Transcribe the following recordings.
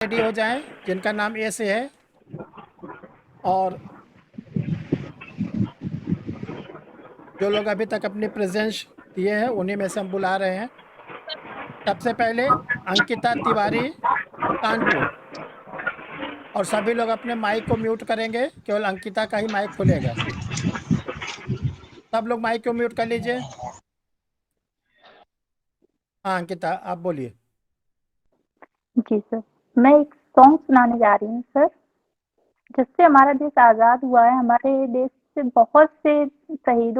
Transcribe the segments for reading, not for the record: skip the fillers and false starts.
Ready हो जाएं जिनका नाम ए से है, और जो लोग अभी तक अपनी प्रेजेंस दिए हैं उन्हीं में से हम बुला रहे हैं। सबसे पहले अंकिता तिवारी, कानपुर। और सभी लोग अपने माइक को म्यूट करेंगे, केवल अंकिता का ही माइक खुलेगा। सब लोग माइक को म्यूट कर लीजिए। हाँ अंकिता, आप बोलिए। जी सर, मैं एक सॉन्ग सुनाने जा रही हूँ सर। जिससे हमारा देश आज़ाद हुआ है, हमारे देश से बहुत से शहीद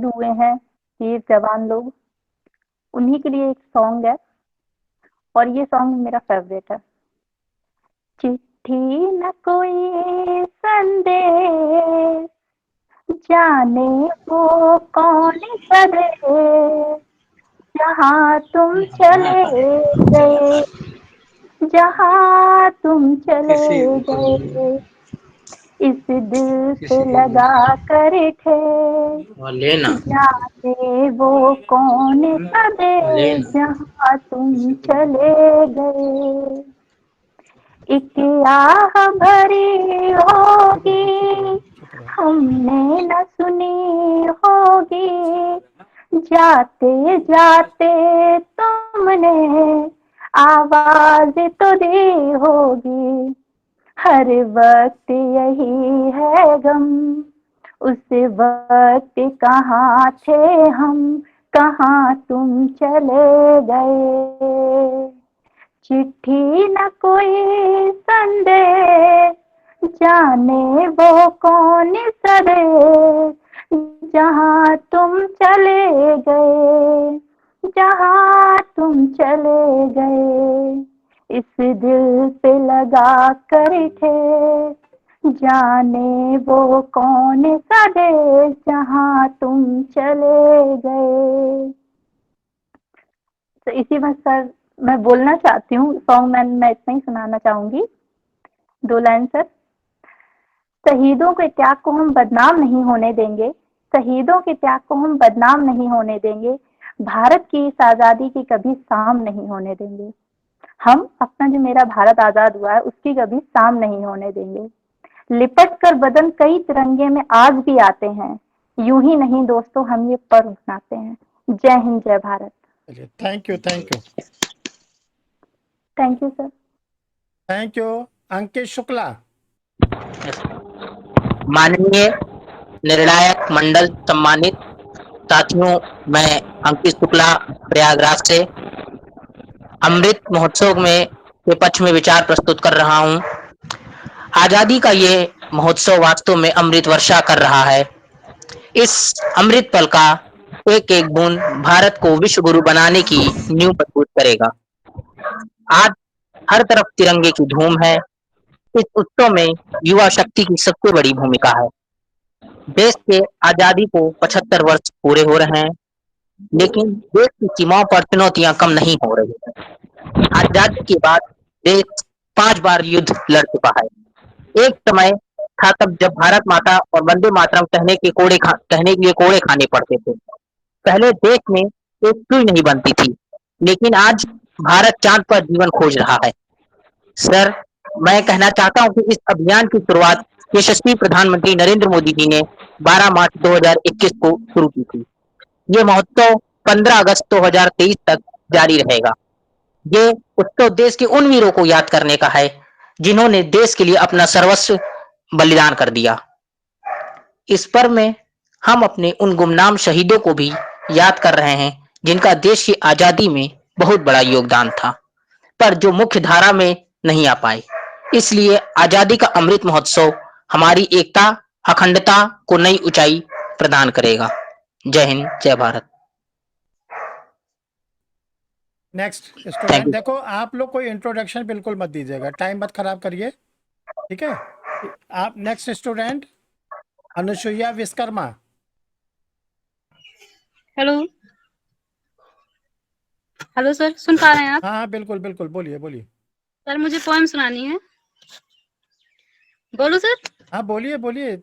हुए हैं वीर जवान लोग, उन्हीं के लिए एक सॉन्ग है और ये सॉन्ग मेरा फेवरेट है। चिट्ठी न कोई संदेश, जाने वो कौन संदेश, जहाँ तुम चले गए, जहाँ तुम चले गए, इस दिल से लगा कर थे, लेना जाने वो कौन सा देश लेना जहाँ तुम चले गए। एक आह भरी चुप रहो, चुप रहो, होगी, चुप रहो। हमने न सुनी होगी, जाते जाते तुमने आवाज तो दी होगी। हर वक्त यही है गम, उस वक्त कहाँ थे हम, कहाँ तुम चले गए। चिट्ठी न कोई संदेश, जाने वो कौन सा देश, जहाँ तुम चले गए, जहाँ तुम चले गए, इस दिल पे लगा कर थे, जाने वो कौन सा देश जहाँ तुम चले गए। तो इसी में सर मैं बोलना चाहती हूँ, सॉन्ग मैं इतना ही सुनाना चाहूंगी, 2 लाइन सर। शहीदों के त्याग को हम बदनाम नहीं होने देंगे, शहीदों के त्याग को हम बदनाम नहीं होने देंगे, भारत की इस आज़ादी की कभी शाम नहीं होने देंगे। हम अपना जो मेरा भारत आज़ाद हुआ है उसकी कभी शाम नहीं होने देंगे। लिपट कर बदन कई तिरंगे में आज भी आते हैं, यूं ही नहीं दोस्तों हम ये पर्व मनाते हैं। जय हिंद, जय भारत। चलिए, thank you, thank you, thank you sir. Thank you. Ankit Shukla. माननीय निर्णायक मंडल सम्मानित साथियों, मैं अंकित शुक्ला प्रयागराज से अमृत महोत्सव में के पक्ष में विचार प्रस्तुत कर रहा हूं। आजादी का ये महोत्सव वास्तव में अमृत वर्षा कर रहा है। इस अमृत पल का एक एक बूंद भारत को विश्व गुरु बनाने की नींव मजबूत करेगा। आज हर तरफ तिरंगे की धूम है। इस उत्सव में युवा शक्ति की सबसे बड़ी भूमिका है। देश के आजादी को 75 वर्ष पूरे हो रहे हैं, लेकिन देश की सीमाओं पर चुनौतियां कम नहीं हो रही हैं। आजादी के बाद देश 5 बार युद्ध लड़ चुका है। एक समय था तब जब भारत माता और वंदे मातरम कहने के लिए कोड़े खाने पड़ते थे। पहले देश में एक सुई नहीं बनती थी, लेकिन आज भारत चांद पर जीवन खोज रहा है। सर, मैं कहना चाहता हूं कि इस अभियान की शुरुआत यशस्वी प्रधानमंत्री नरेंद्र मोदी जी ने 12 मार्च 2021 को शुरू की थी। ये महोत्सव 15 अगस्त 2023 तक जारी रहेगा। ये उत्सव देश के उन वीरों को याद करने का है जिन्होंने देश के लिए अपना सर्वस्व बलिदान कर दिया। इस पर्व में हम अपने उन गुमनाम शहीदों को भी याद कर रहे हैं जिनका देश की आजादी में बहुत बड़ा योगदान था, पर जो मुख्य धारा में नहीं आ पाए। इसलिए आजादी का अमृत महोत्सव हमारी एकता, अखंडता को नई ऊंचाई प्रदान करेगा। जय हिंद, जय Bharat. Next thank student. You. देखो, आप लोग कोई इंट्रोडक्शन बिल्कुल मत दीजिएगा, टाइम मत खराब करिए, ठीक है। आप next student Anusuiya Vishwakarma. Hello. Hello sir, सुन पा रहे हैं आप? हाँ हाँ, बिल्कुल बिल्कुल, बोलिए बोलिए। सर मुझे पोएम सुनानी है। बोलू सर? हाँ बोलिए बोलिए।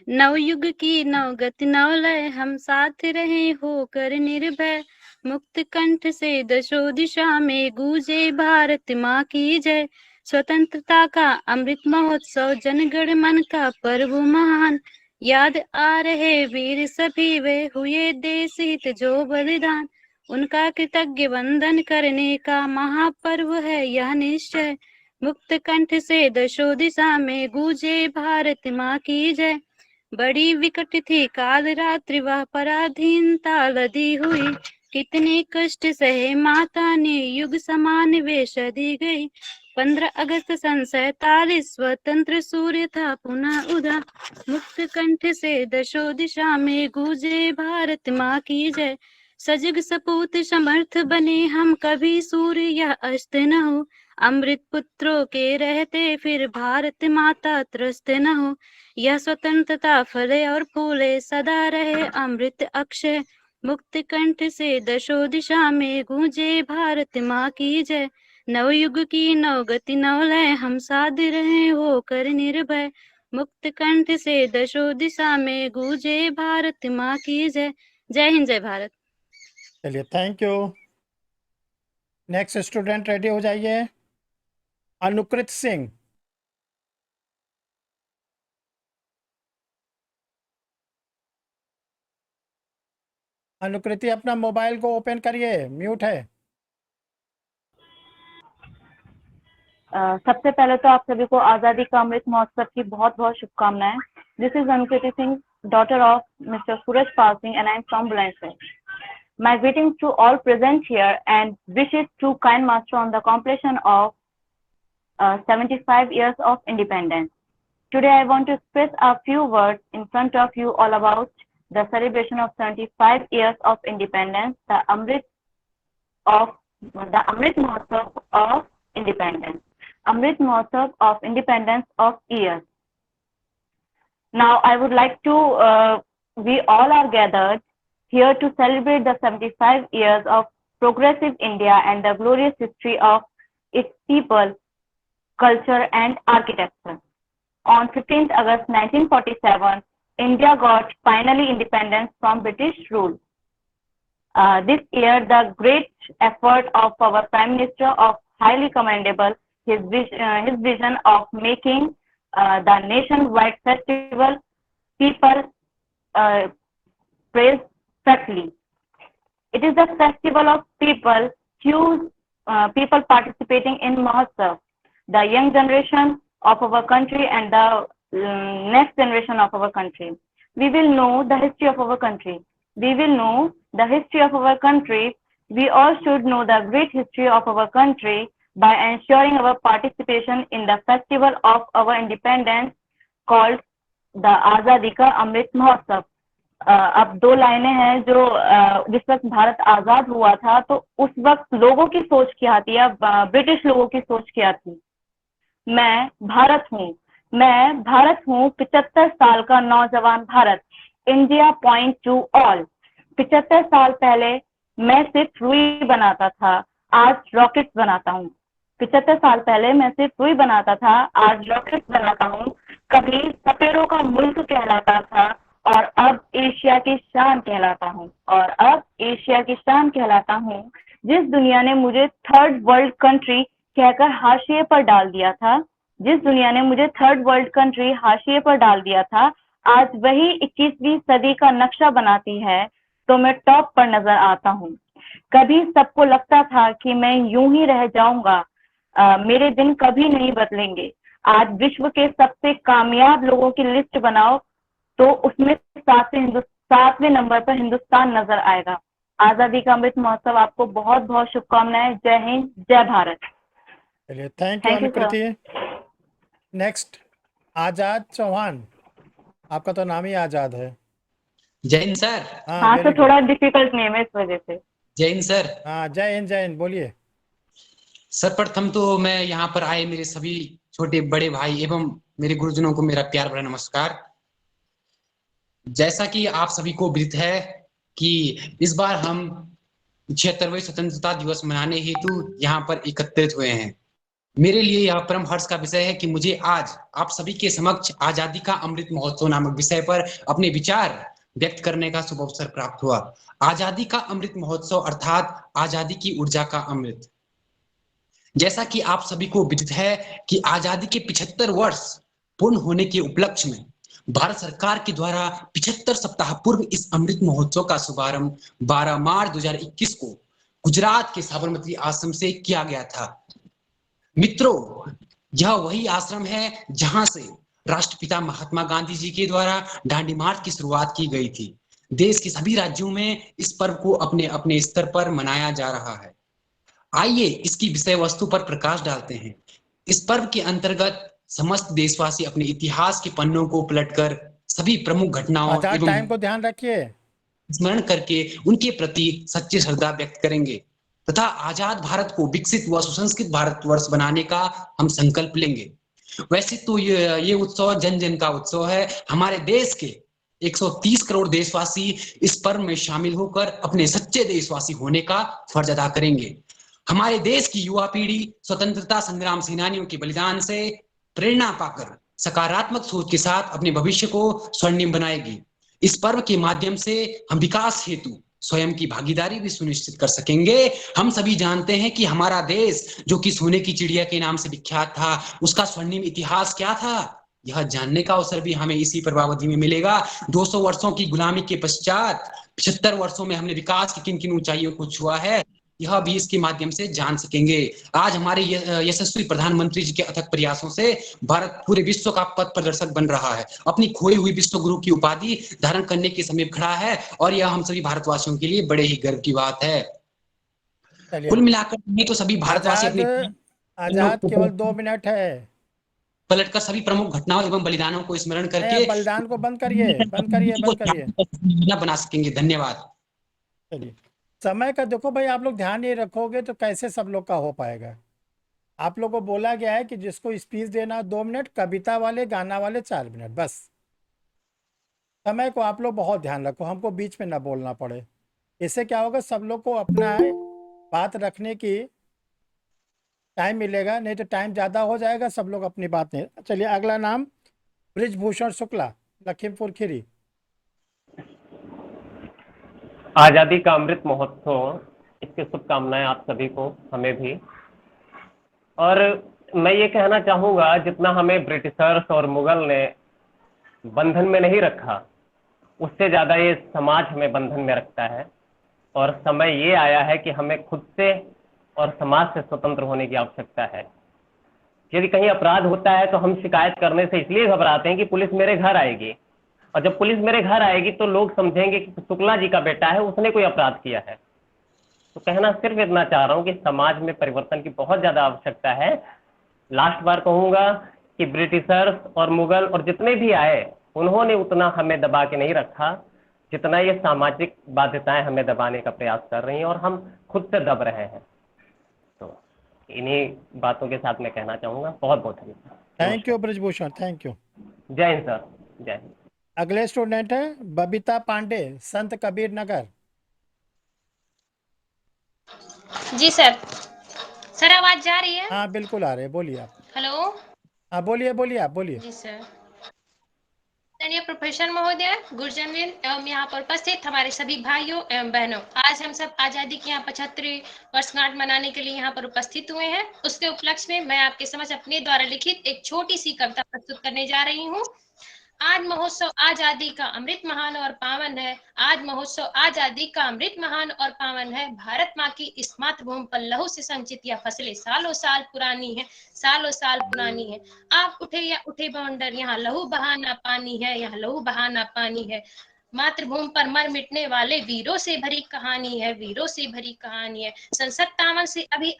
नवयुग की नवगति नवलय, हम साथ रहे होकर निर्भय, मुक्त कंठ से दशो दिशा में गूंजे भारत माँ की जय। स्वतंत्रता का अमृत महोत्सव, जनगण मन का पर्व महान, याद आ रहे वीर सभी वे हुए देश हित जो बलिदान। उनका कृतज्ञ वंदन करने का महापर्व है यह निश्चय। मुक्त कंठ से दशो दिशा में गूंजे भारत माँ की जय। बड़ी विकट थी काल रात्रि वह पराधीनता लदी हुई, कितने कष्ट सहे माता ने युग समान वे सदी गई। 15 अगस्त सन 47 स्वतंत्र सूर्य था पुनः उदा। मुक्त कंठ से दशो दिशा में गूंजे भारत माँ की जय। सजग सपूत समर्थ बने हम, कभी सूर्य या अस्त न हो। अमृत पुत्रों के रहते फिर भारत माता त्रस्त न हो। यह स्वतंत्रता फले और फूले सदा रहे अमृत अक्षय। मुक्त कंठ से दशो दिशा में गूंजे भारत माँ की जय। नवयुग की नवगति नवलय हम साध रहे होकर निर्भय। मुक्त कंठ से दशो दिशा में गूंजे भारत माँ की जय। जय हिंद जय भारत। चलिए, thank you. Next student ready हो जाइए। अनुकृत सिंह। अनुकृति, अपना मोबाइल को ओपन करिए, म्यूट है। सबसे पहले तो आप सभी को आजादी का अमृत महोत्सव की बहुत बहुत शुभकामनाएं। This is Anukriti Singh, daughter of Mr. Suraj Pal Singh, and I am from Bulandshahr. My greetings to all present here and wishes to kind master on the completion of 75 years of independence. Today I want to express a few words in front of you all about the celebration of 75 years of independence, the Amrit Mahotsav of independence. Amrit Mahotsav of independence of years. Now I would like to, we all are gathered here to celebrate the 75 years of progressive India and the glorious history of its people, culture and architecture. On 15th August 1947, India got finally independence from British rule. This year, the great effort of our Prime Minister of highly commendable, his vision of making the nationwide festival, people praise certainly. It is the festival of people, huge people participating in Mahotsav, the young generation of our country and the next generation of our country. We will know the history of our country. We will know the history of our country. We all should know the great history of our country by ensuring our participation in the festival of our independence called the Azadi Ka Amrit Mahotsav. अब दो लाइनें हैं जो जिस वक्त भारत आजाद हुआ था तो उस वक्त लोगों की सोच क्या थी या ब्रिटिश लोगों की सोच क्या थी। मैं भारत हूँ 75 साल का नौजवान Bharat, India point two all. 75 साल पहले मैं सिर्फ रुई बनाता था, आज रॉकेट्स बनाता हूँ। 75 साल पहले मैं सिर्फ रुई बनाता था, आज रॉकेट्स बनाता हूँ। कभी सपेरों का मुल्क कहलाता था और अब एशिया की शान कहलाता हूँ। जिस दुनिया ने मुझे थर्ड वर्ल्ड कंट्री कहकर हाशिए पर डाल दिया था, आज वही 21वीं सदी का नक्शा बनाती है तो मैं टॉप पर नजर आता हूँ। कभी सबको लगता था कि मैं यूं ही रह जाऊंगा, मेरे दिन कभी नहीं बदलेंगे। आज विश्व के सबसे कामयाब लोगों की लिस्ट बनाओ तो उसमें 7वें नंबर पर हिंदुस्तान नजर आएगा। आजादी का अमृत महोत्सव आपको बहुत बहुत शुभकामनाएं। जय हिंद, जय भारत। चलिए, थैंक यू अनुकृति। नेक्स्ट आजाद चौहान, आपका तो नाम ही आजाद है। जय हिंद सर। हाँ तो थोड़ा डिफिकल्ट नेम है इस वजह से। जय हिंद सर। हाँ, जय हिंद, बोलिए। सर प्रथम तो मैं यहाँ पर आए मेरे सभी छोटे बड़े भाई एवं मेरे गुरुजनों को मेरा प्यार भरा नमस्कार। जैसा कि आप सभी को विदित है कि इस बार हम 76वें स्वतंत्रता दिवस मनाने हेतु यहाँ पर एकत्रित हुए हैं। मेरे लिए यह परम हर्ष का विषय है कि मुझे आज आप सभी के समक्ष आजादी का अमृत महोत्सव नामक विषय पर अपने विचार व्यक्त करने का शुभ अवसर प्राप्त हुआ। आजादी का अमृत महोत्सव अर्थात आजादी की ऊर्जा का अमृत। जैसा कि आप सभी को विदित है कि आजादी के 75 वर्ष पूर्ण होने के उपलक्ष्य में भारत सरकार के द्वारा 75 सप्ताह पूर्व इस अमृत महोत्सव का शुभारंभ 12 मार्च 2021 को गुजरात के साबरमती आश्रम से किया गया था। मित्रों, यह वही आश्रम है जहां से राष्ट्रपिता महात्मा गांधी जी के द्वारा दांडी मार्च की शुरुआत की गई थी। देश के सभी राज्यों में इस पर्व को अपने अपने स्तर पर मनाया जा रहा है। आइए इसकी विषय वस्तु पर प्रकाश डालते हैं। इस पर्व के अंतर्गत समस्त देशवासी अपने इतिहास के पन्नों को पलटकर सभी प्रमुख घटनाओं आजाद एवं टाइम को ध्यान रखिए। स्मरण करके उनके प्रति सच्ची श्रद्धा व्यक्त करेंगे तथा आजाद भारत को विकसित व सुसंस्कृत भारतवर्ष बनाने का हम संकल्प लेंगे। वैसे तो ये उत्सव जन जन का उत्सव है। हमारे देश के 130 करोड़ देशवासी इस पर्व में शामिल होकर अपने सच्चे देशवासी होने का फर्ज अदा करेंगे। हमारे देश की युवा पीढ़ी स्वतंत्रता संग्राम सेनानियों के बलिदान से प्रेरणा पाकर सकारात्मक सोच के साथ अपने भविष्य को स्वर्णिम बनाएगी। इस पर्व के माध्यम से हम विकास हेतु स्वयं की भागीदारी भी सुनिश्चित कर सकेंगे। हम सभी जानते हैं कि हमारा देश जो कि सोने की चिड़िया के नाम से विख्यात था, उसका स्वर्णिम इतिहास क्या था, यह जानने का अवसर भी हमें इसी पर्वावधि में मिलेगा। 200 वर्षों की गुलामी के पश्चात 75 वर्षों में हमने विकास की किन किन ऊंचाइयों को छुआ है, यह भी इसके माध्यम से जान सकेंगे। आज हमारे यशस्वी प्रधानमंत्री जी के अथक प्रयासों से भारत पूरे विश्व का पथ प्रदर्शक बन रहा है, अपनी खोई हुई विश्व गुरु की उपाधि धारण करने के समीप खड़ा है और यह हम सभी भारतवासियों के लिए बड़े ही गर्व की बात है। कुल मिलाकर ये तो सभी भारतवासी अपने आजाद केवल 2 मिनट है। पलटकर सभी प्रमुख घटनाओं एवं बलिदानों को स्मरण करके बलिदान को बंद करिए, बंद करिए, बंद करिए। बना सकेंगे। धन्यवाद। चलिए, समय का देखो भाई, आप लोग ध्यान नहीं रखोगे तो कैसे सब लोग का हो पाएगा। आप लोग को बोला गया है कि जिसको स्पीच देना 2 मिनट, कविता वाले गाना वाले 4 मिनट, बस। समय को आप लोग बहुत ध्यान रखो, हमको बीच में ना बोलना पड़े। इससे क्या होगा, सब लोग को अपना बात रखने की टाइम मिलेगा, नहीं तो टाइम ज़्यादा हो जाएगा, सब लोग अपनी बात नहीं। चलिए, अगला नाम ब्रिजभूषण शुक्ला, लखीमपुर खीरी। आजादी का अमृत महोत्सव, इसकी शुभकामनाएं आप सभी को, हमें भी। और मैं ये कहना चाहूंगा, जितना हमें ब्रिटिशर्स और मुगल ने बंधन में नहीं रखा, उससे ज्यादा ये समाज हमें बंधन में रखता है। और समय ये आया है कि हमें खुद से और समाज से स्वतंत्र होने की आवश्यकता है। यदि कहीं अपराध होता है तो हम शिकायत करने से इसलिए घबराते हैं कि पुलिस मेरे घर आएगी, और जब पुलिस मेरे घर आएगी तो लोग समझेंगे कि शुक्ला जी का बेटा है, उसने कोई अपराध किया है। तो कहना सिर्फ इतना चाह रहा हूँ कि समाज में परिवर्तन की बहुत ज्यादा आवश्यकता है। लास्ट बार कहूंगा कि ब्रिटिशर्स और मुगल और जितने भी आए, उन्होंने उतना हमें दबा के नहीं रखा जितना ये सामाजिक बाध्यताएं हमें दबाने का प्रयास कर रही हैं, और हम खुद से दब रहे हैं। तो इन्हीं बातों के साथ मैं कहना चाहूंगा। बहुत बहुत धन्यवाद। Thank you Brijbhushan, thank you. जय हिंद सर, जय हिंद। अगले स्टूडेंट है बबीता पांडे, संत कबीर नगर। जी सर। सर आवाज जा रही है? हाँ बिल्कुल आ रहे हैं, बोलिए आप। हेलो। हाँ बोलिए, बोलिए आप, बोलिए। जी सर। माननीय प्रोफेसर महोदय, गुरुजनवृंद एवं यहाँ पर उपस्थित हमारे सभी भाइयों एवं बहनों, आज हम सब आजादी की यहाँ 75वीं वर्षगांठ मनाने के लिए यहाँ पर उपस्थित हुए हैं। उसके उपलक्ष्य में मैं आपके समझ अपने द्वारा लिखित एक छोटी सी कविता प्रस्तुत करने जा रही हूँ। आज महोत्सव आजादी का अमृत महान और पावन है। आज महोत्सव आजादी का अमृत महान और पावन है। भारत माँ की इस मातृभूमि पर लहू से संचित यह फसलें सालों साल पुरानी है, सालों साल पुरानी है। आप उठे या उठे बवंडर, यहाँ लहू बहाना पानी है, यहाँ लहू बहाना पानी है। मातृभूमि पर मर मिटने वाले वीरों से भरी कहानी है, वीरों से भरी कहानी है। सन 57 से अभी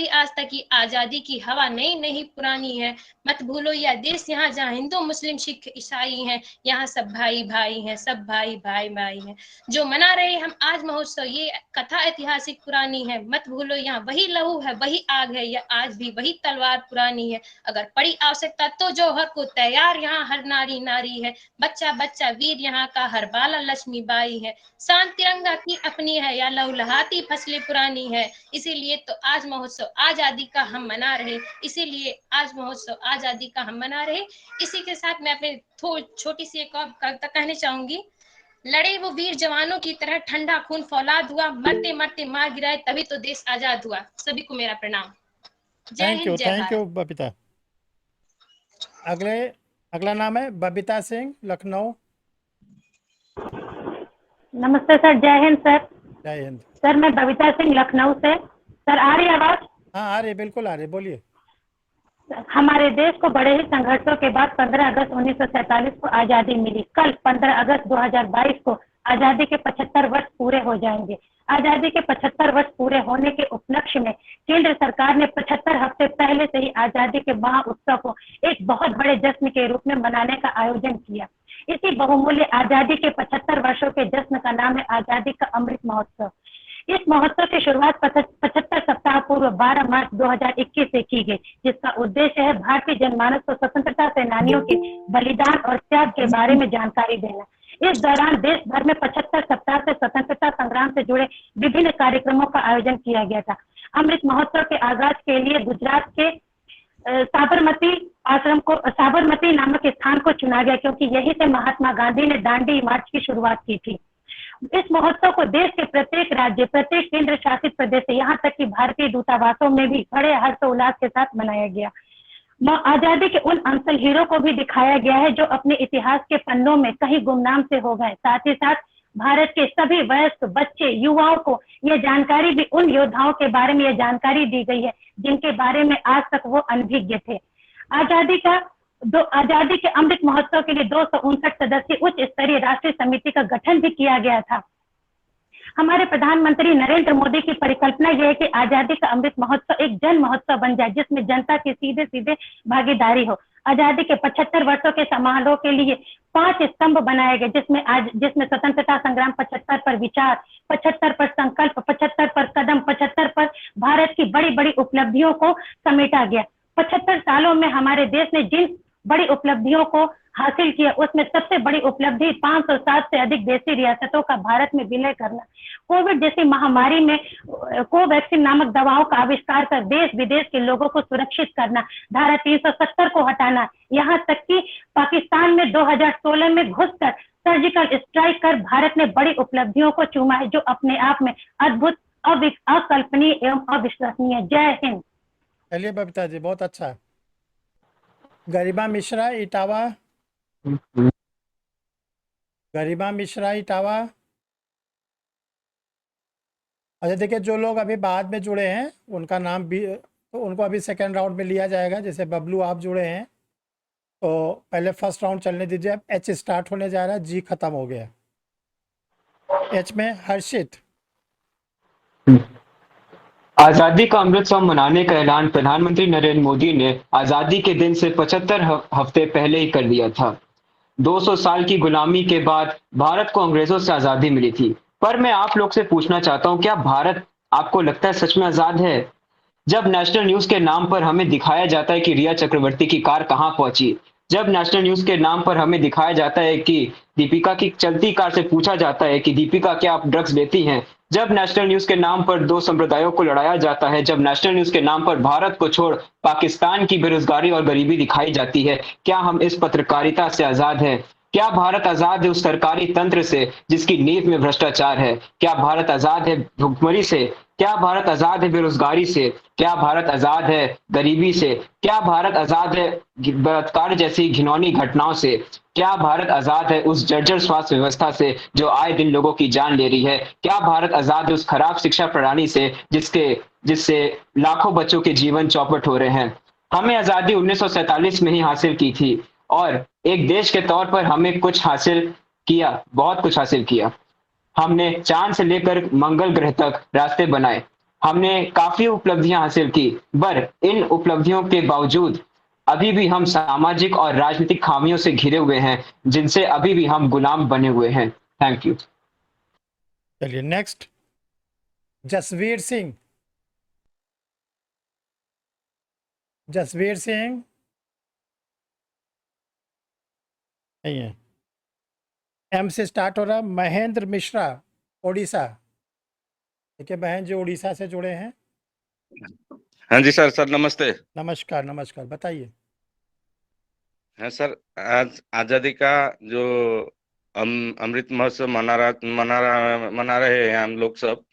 आज तक की आजादी की हवा नई नहीं पुरानी है। मत भूलो यह देश, यहाँ जहाँ हिंदू मुस्लिम सिख ईसाई हैं, यहाँ सब भाई भाई हैं, सब भाई भाई भाई हैं। जो मना रहे हम आज महोत्सव, ये कथा ऐतिहासिक पुरानी है। मत भूलो यहाँ वही लहू है, वही आग है, यह आज भी वही तलवार पुरानी है। अगर पड़ी आवश्यकता तो जौहर को तैयार यहाँ हर नारी नारी है। बच्चा बच्चा वीर यहाँ का, हर बाला लक्ष्मी बाई है। शान तिरंगा की अपनी है, या लहूलहाती फसलें पुरानी है। इसीलिए इसीलिए तो आज महोत्सव आजादी का हम मना रहे, इसीलिए आज महोत्सव आजादी का हम मना रहे। इसी के साथ मैं अपने छोटी सी एक और कविता कहना चाहूंगी। लड़े वो वीर जवानों की तरह, ठंडा खून फौलाद हुआ, मरते मरते मार गिराए तभी तो देश आजाद हुआ। सभी को मेरा प्रणाम। जय हिंद, जय थैंक यू भारत। बबीता। अगला नाम है बबीता सिंह, लखनऊ। नमस्ते सर, जय हिंद सर। जय हिंद सर मैं बबीता सिंह लखनऊ से। सर आ रही आवाज? हाँ आ रही, बिल्कुल आ रही, बोलिए। हमारे देश को बड़े ही संघर्षों के बाद 15 अगस्त 1947 को आजादी मिली। कल 15 अगस्त 2022 को आजादी के 75 वर्ष पूरे हो जाएंगे। आजादी के 75 वर्ष पूरे होने के उपलक्ष्य में केंद्र सरकार ने 75 हफ्ते पहले से ही आजादी के महा उत्सव को एक बहुत बड़े जश्न के रूप में मनाने का आयोजन किया। इसी बहुमूल्य आजादी के 75 वर्षों के जश्न का नाम है आजादी का अमृत महोत्सव। इस महोत्सव की शुरुआत 75 सप्ताह पूर्व 12 मार्च 2021 से की गई, जिसका उद्देश्य है भारतीय जनमानस को स्वतंत्रता सेनानियों के बलिदान और त्याग के बारे में जानकारी देना। इस दौरान देश भर में 75 सप्ताह से स्वतंत्रता संग्राम से जुड़े विभिन्न कार्यक्रमों का आयोजन किया गया था। अमृत महोत्सव के आगाज के लिए गुजरात के साबरमती नामक स्थान को चुना गया, क्योंकि यहीं से महात्मा गांधी ने दांडी मार्च की शुरुआत की थी। इस महोत्सव को देश के प्रत्येक राज्य, प्रत्येक केंद्र शासित प्रदेश से यहाँ तक कि भारतीय दूतावासों में भी बड़े हर्षोल्लास के साथ मनाया गया। आजादी के उन अनसंग हीरो को भी दिखाया गया है जो अपने इतिहास के पन्नों में कहीं गुमनाम से हो गए। साथ ही साथ भारत के सभी वयस्क बच्चे, युवाओं को यह जानकारी भी, उन योद्धाओं के बारे में यह जानकारी दी गई है जिनके बारे में आज तक वो अनभिज्ञ थे। आजादी के अमृत महोत्सव के लिए 259 सदस्यीय उच्च स्तरीय राष्ट्रीय समिति का गठन भी किया गया था। हमारे प्रधानमंत्री नरेंद्र मोदी की परिकल्पना यह है कि आजादी का अमृत महोत्सव एक जन महोत्सव बन जाए, जिसमें जनता की सीधे सीधे भागीदारी हो। आजादी के 75 वर्षों के समारोह के लिए 5 स्तंभ बनाए गए, जिसमें स्वतंत्रता संग्राम 75 पर विचार, 75 पर संकल्प, 75 पर कदम, 75 पर भारत की बड़ी बड़ी उपलब्धियों को समेटा गया। 75 सालों में हमारे देश ने जिन बड़ी उपलब्धियों को हासिल किया, उसमें सबसे बड़ी उपलब्धि 507 से अधिक देशी रियासतों का भारत में विलय करना, कोविड जैसी महामारी में कोवैक्सीन नामक दवाओं का आविष्कार कर देश विदेश के लोगों को सुरक्षित करना, धारा 370 को हटाना, यहाँ तक कि पाकिस्तान में 2016 में घुसकर सर्जिकल स्ट्राइक कर भारत ने बड़ी उपलब्धियों को चूमा है, जो अपने आप में अद्भुत, अकल्पनीय एवं अविश्वसनीय। जय हिंद। चलिए बबीता जी, बहुत अच्छा। गरिमा मिश्रा इटावा। अच्छा देखिए, जो लोग अभी बाद में जुड़े हैं उनका नाम भी, तो उनको अभी सेकंड राउंड में लिया जाएगा। जैसे बबलू आप जुड़े हैं तो पहले फर्स्ट राउंड चलने दीजिए। अब एच स्टार्ट होने जा रहा है, जी खत्म हो गया। एच में हर्षित। आजादी का अमृतसर मनाने का ऐलान प्रधानमंत्री नरेंद्र मोदी ने आजादी के दिन से 75 हफ्ते पहले ही कर दिया था। 200 साल की गुलामी के बाद भारत को अंग्रेजों से आजादी मिली थी। पर मैं आप लोग से पूछना चाहता हूं, क्या भारत आपको लगता है सच में आजाद है? जब नेशनल न्यूज के नाम पर हमें दिखाया जाता है कि रिया चक्रवर्ती की कार कहां पहुंची, जब नेशनल न्यूज के नाम पर हमें दिखाया जाता है कि दीपिका की चलती कार से पूछा जाता है कि दीपिका क्या आप ड्रग्स लेती हैं, जब नेशनल न्यूज के नाम पर 2 संप्रदायों को लड़ाया जाता है, जब नेशनल न्यूज के नाम पर भारत को छोड़ पाकिस्तान की बेरोजगारी और गरीबी दिखाई जाती है, क्या हम इस पत्रकारिता से आजाद हैं? क्या भारत आजाद है उस सरकारी तंत्र से जिसकी नींव में भ्रष्टाचार है? क्या भारत आजाद है भुखमरी से? क्या भारत आजाद है बेरोजगारी से? क्या भारत आजाद है गरीबी से? क्या भारत आजाद है बलात्कार जैसी घिनौनी घटनाओं से? क्या भारत आजाद है उस जर्जर स्वास्थ्य व्यवस्था से जो आए दिन लोगों की जान ले रही है? क्या भारत आजाद है उस खराब शिक्षा प्रणाली से जिससे लाखों बच्चों के जीवन चौपट हो रहे हैं? हमें आजादी 1947 में ही हासिल की थी और एक देश के तौर पर हमें कुछ हासिल किया, बहुत कुछ हासिल किया। हमने चांद से लेकर मंगल ग्रह तक रास्ते बनाए, हमने काफी उपलब्धियां हासिल की, पर इन उपलब्धियों के बावजूद अभी भी हम सामाजिक और राजनीतिक खामियों से घिरे हुए हैं, जिनसे अभी भी हम गुलाम बने हुए हैं। Thank you. चलिए नेक्स्ट, जसवीर सिंह। नहीं है। एम से स्टार्ट हो रहा। महेंद्र मिश्रा, ओडिशा। देखिए बहन जो उड़ीसा से जुड़े हैं। हाँ जी सर। सर नमस्ते। नमस्कार नमस्कार, बताइए। हाँ सर, आज आजादी का जो अमृत महोत्सव मना रहे हैं हम लोग सब।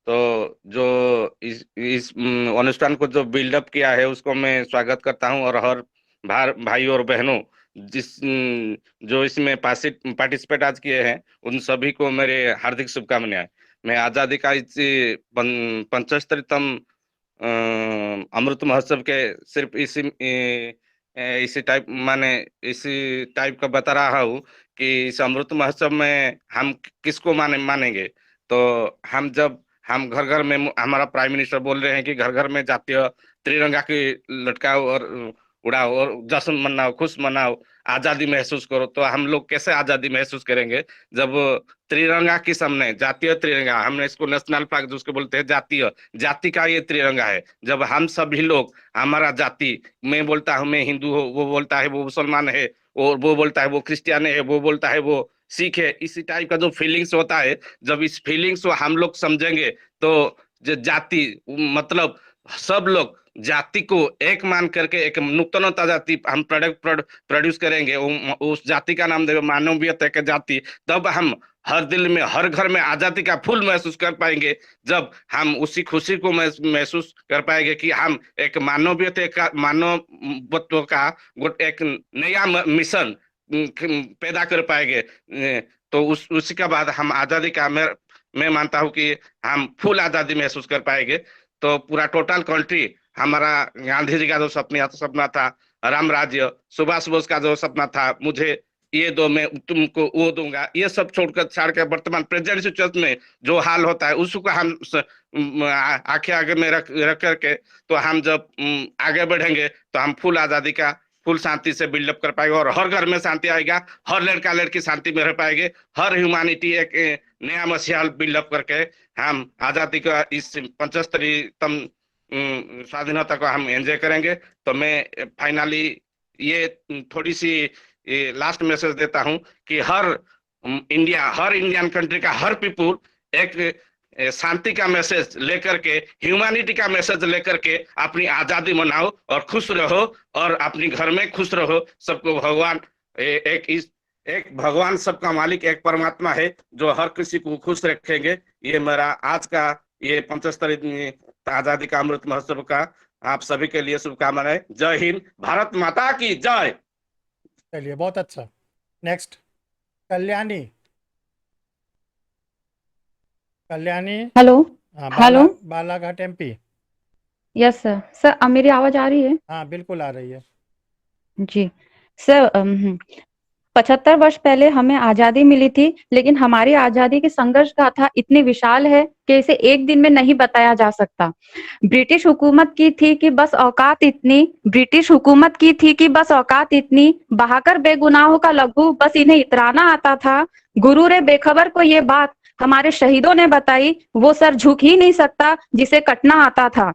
तो जो इस अनुष्ठान को जो बिल्डअप किया है उसको मैं स्वागत करता हूं, और हर भाई और बहनों जो इसमें पार्टिसिपेट आज किए हैं उन सभी को मेरे हार्दिक शुभकामनाएं। मैं आजादी का इस 75तम अमृत महोत्सव के सिर्फ इसी टाइप इसी टाइप का बता रहा हूँ कि इस अमृत महोत्सव में हम किसको मानेंगे। तो हम घर घर में, हमारा प्राइम मिनिस्टर बोल रहे हैं कि घर घर में जातीय तिरंगा की लटकाओ और उड़ाओ और जश्न मनाओ, खुश मनाओ, आजादी महसूस करो। तो हम लोग कैसे आजादी महसूस करेंगे जब त्रिरंगा के सामने, जातीय त्रिरंगा, हमने इसको नेशनल फ्लैग जिसको बोलते हैं, जाति का ये त्रिरंगा है। जब हम सभी लोग, हमारा जाति, मैं बोलता हूँ मैं हिंदू हूँ, वो बोलता है वो मुसलमान है, और वो बोलता है वो क्रिश्चियन है, वो बोलता है वो सिख है, इसी टाइप का जो फीलिंग्स होता है, जब इस फीलिंग्स को हम लोग समझेंगे तो जो जाति मतलब सब लोग जाति को एक मान करके एक नूतनता जाति हम प्रोड्यूस करेंगे, उस जाति का नाम देंगे मानवीयता की जाति। तब हम हर दिल में, हर घर में आजादी का फूल महसूस कर पाएंगे। जब हम उसी खुशी को महसूस कर पाएंगे कि हम एक मानवत्व का एक नया मिशन पैदा कर पाएंगे। तो उसी के बाद हम आजादी का, मैं मानता हूं कि हम फुल आजादी महसूस कर पाएंगे। तो पूरा टोटल कंट्री, हमारा गांधी जी का जो सपना था, राम राज्य, सुभाष बोस का जो सपना था, मुझे ये दो मैं तुमको वो दूंगा, ये सब छाड़ के वर्तमान प्रेजेंट सिचुएशन में जो हाल होता है उसको हम आंखें आगे में रख करके, तो हम जब आगे बढ़ेंगे तो हम फुल आजादी का, फुल शांति से बिल्डअप कर पाएंगे, और हर घर में शांति आएगा, हर लड़का लड़की शांति में रह पाएंगे, हर ह्यूमैनिटी एक नया मसीहा बिल्डअप करके हम आजादी का इस 75तम स्वाधीनता को हम एंजॉय करेंगे। तो मैं फाइनली ये थोड़ी सी लास्ट मैसेज देता हूं कि हर इंडियन कंट्री का हर पीपुल एक शांति का मैसेज लेकर के, ह्यूमैनिटी का मैसेज लेकर के अपनी आजादी मनाओ और खुश रहो, और अपनी घर में खुश रहो। सबको भगवान एक भगवान सबका मालिक एक परमात्मा है जो हर किसी को खुश रखेंगे। ये मेरा आज का ये 75 आजादी का अमृत महोत्सव का आप सभी के लिए शुभकामनाएं। जय हिंद, भारत माता की जय। चलिए, बहुत अच्छा। नेक्स्ट, कल्याणी। हेलो। हाँ, hello. Balaghat MP। Yes sir. Sir मेरी आवाज आ रही है? हाँ, बिल्कुल आ रही है जी सर। 75 वर्ष पहले हमें आजादी मिली थी, लेकिन हमारी आजादी की संघर्ष गाथा इतनी विशाल है कि इसे एक दिन में नहीं बताया जा सकता। ब्रिटिश हुकूमत की थी कि बस औकात इतनी, बहाकर बेगुनाहों का लहू बस इन्हें इतराना आता था। गुरूर बेखबर को ये बात हमारे शहीदों ने बताई, वो सर झुक ही नहीं सकता जिसे कटना आता था।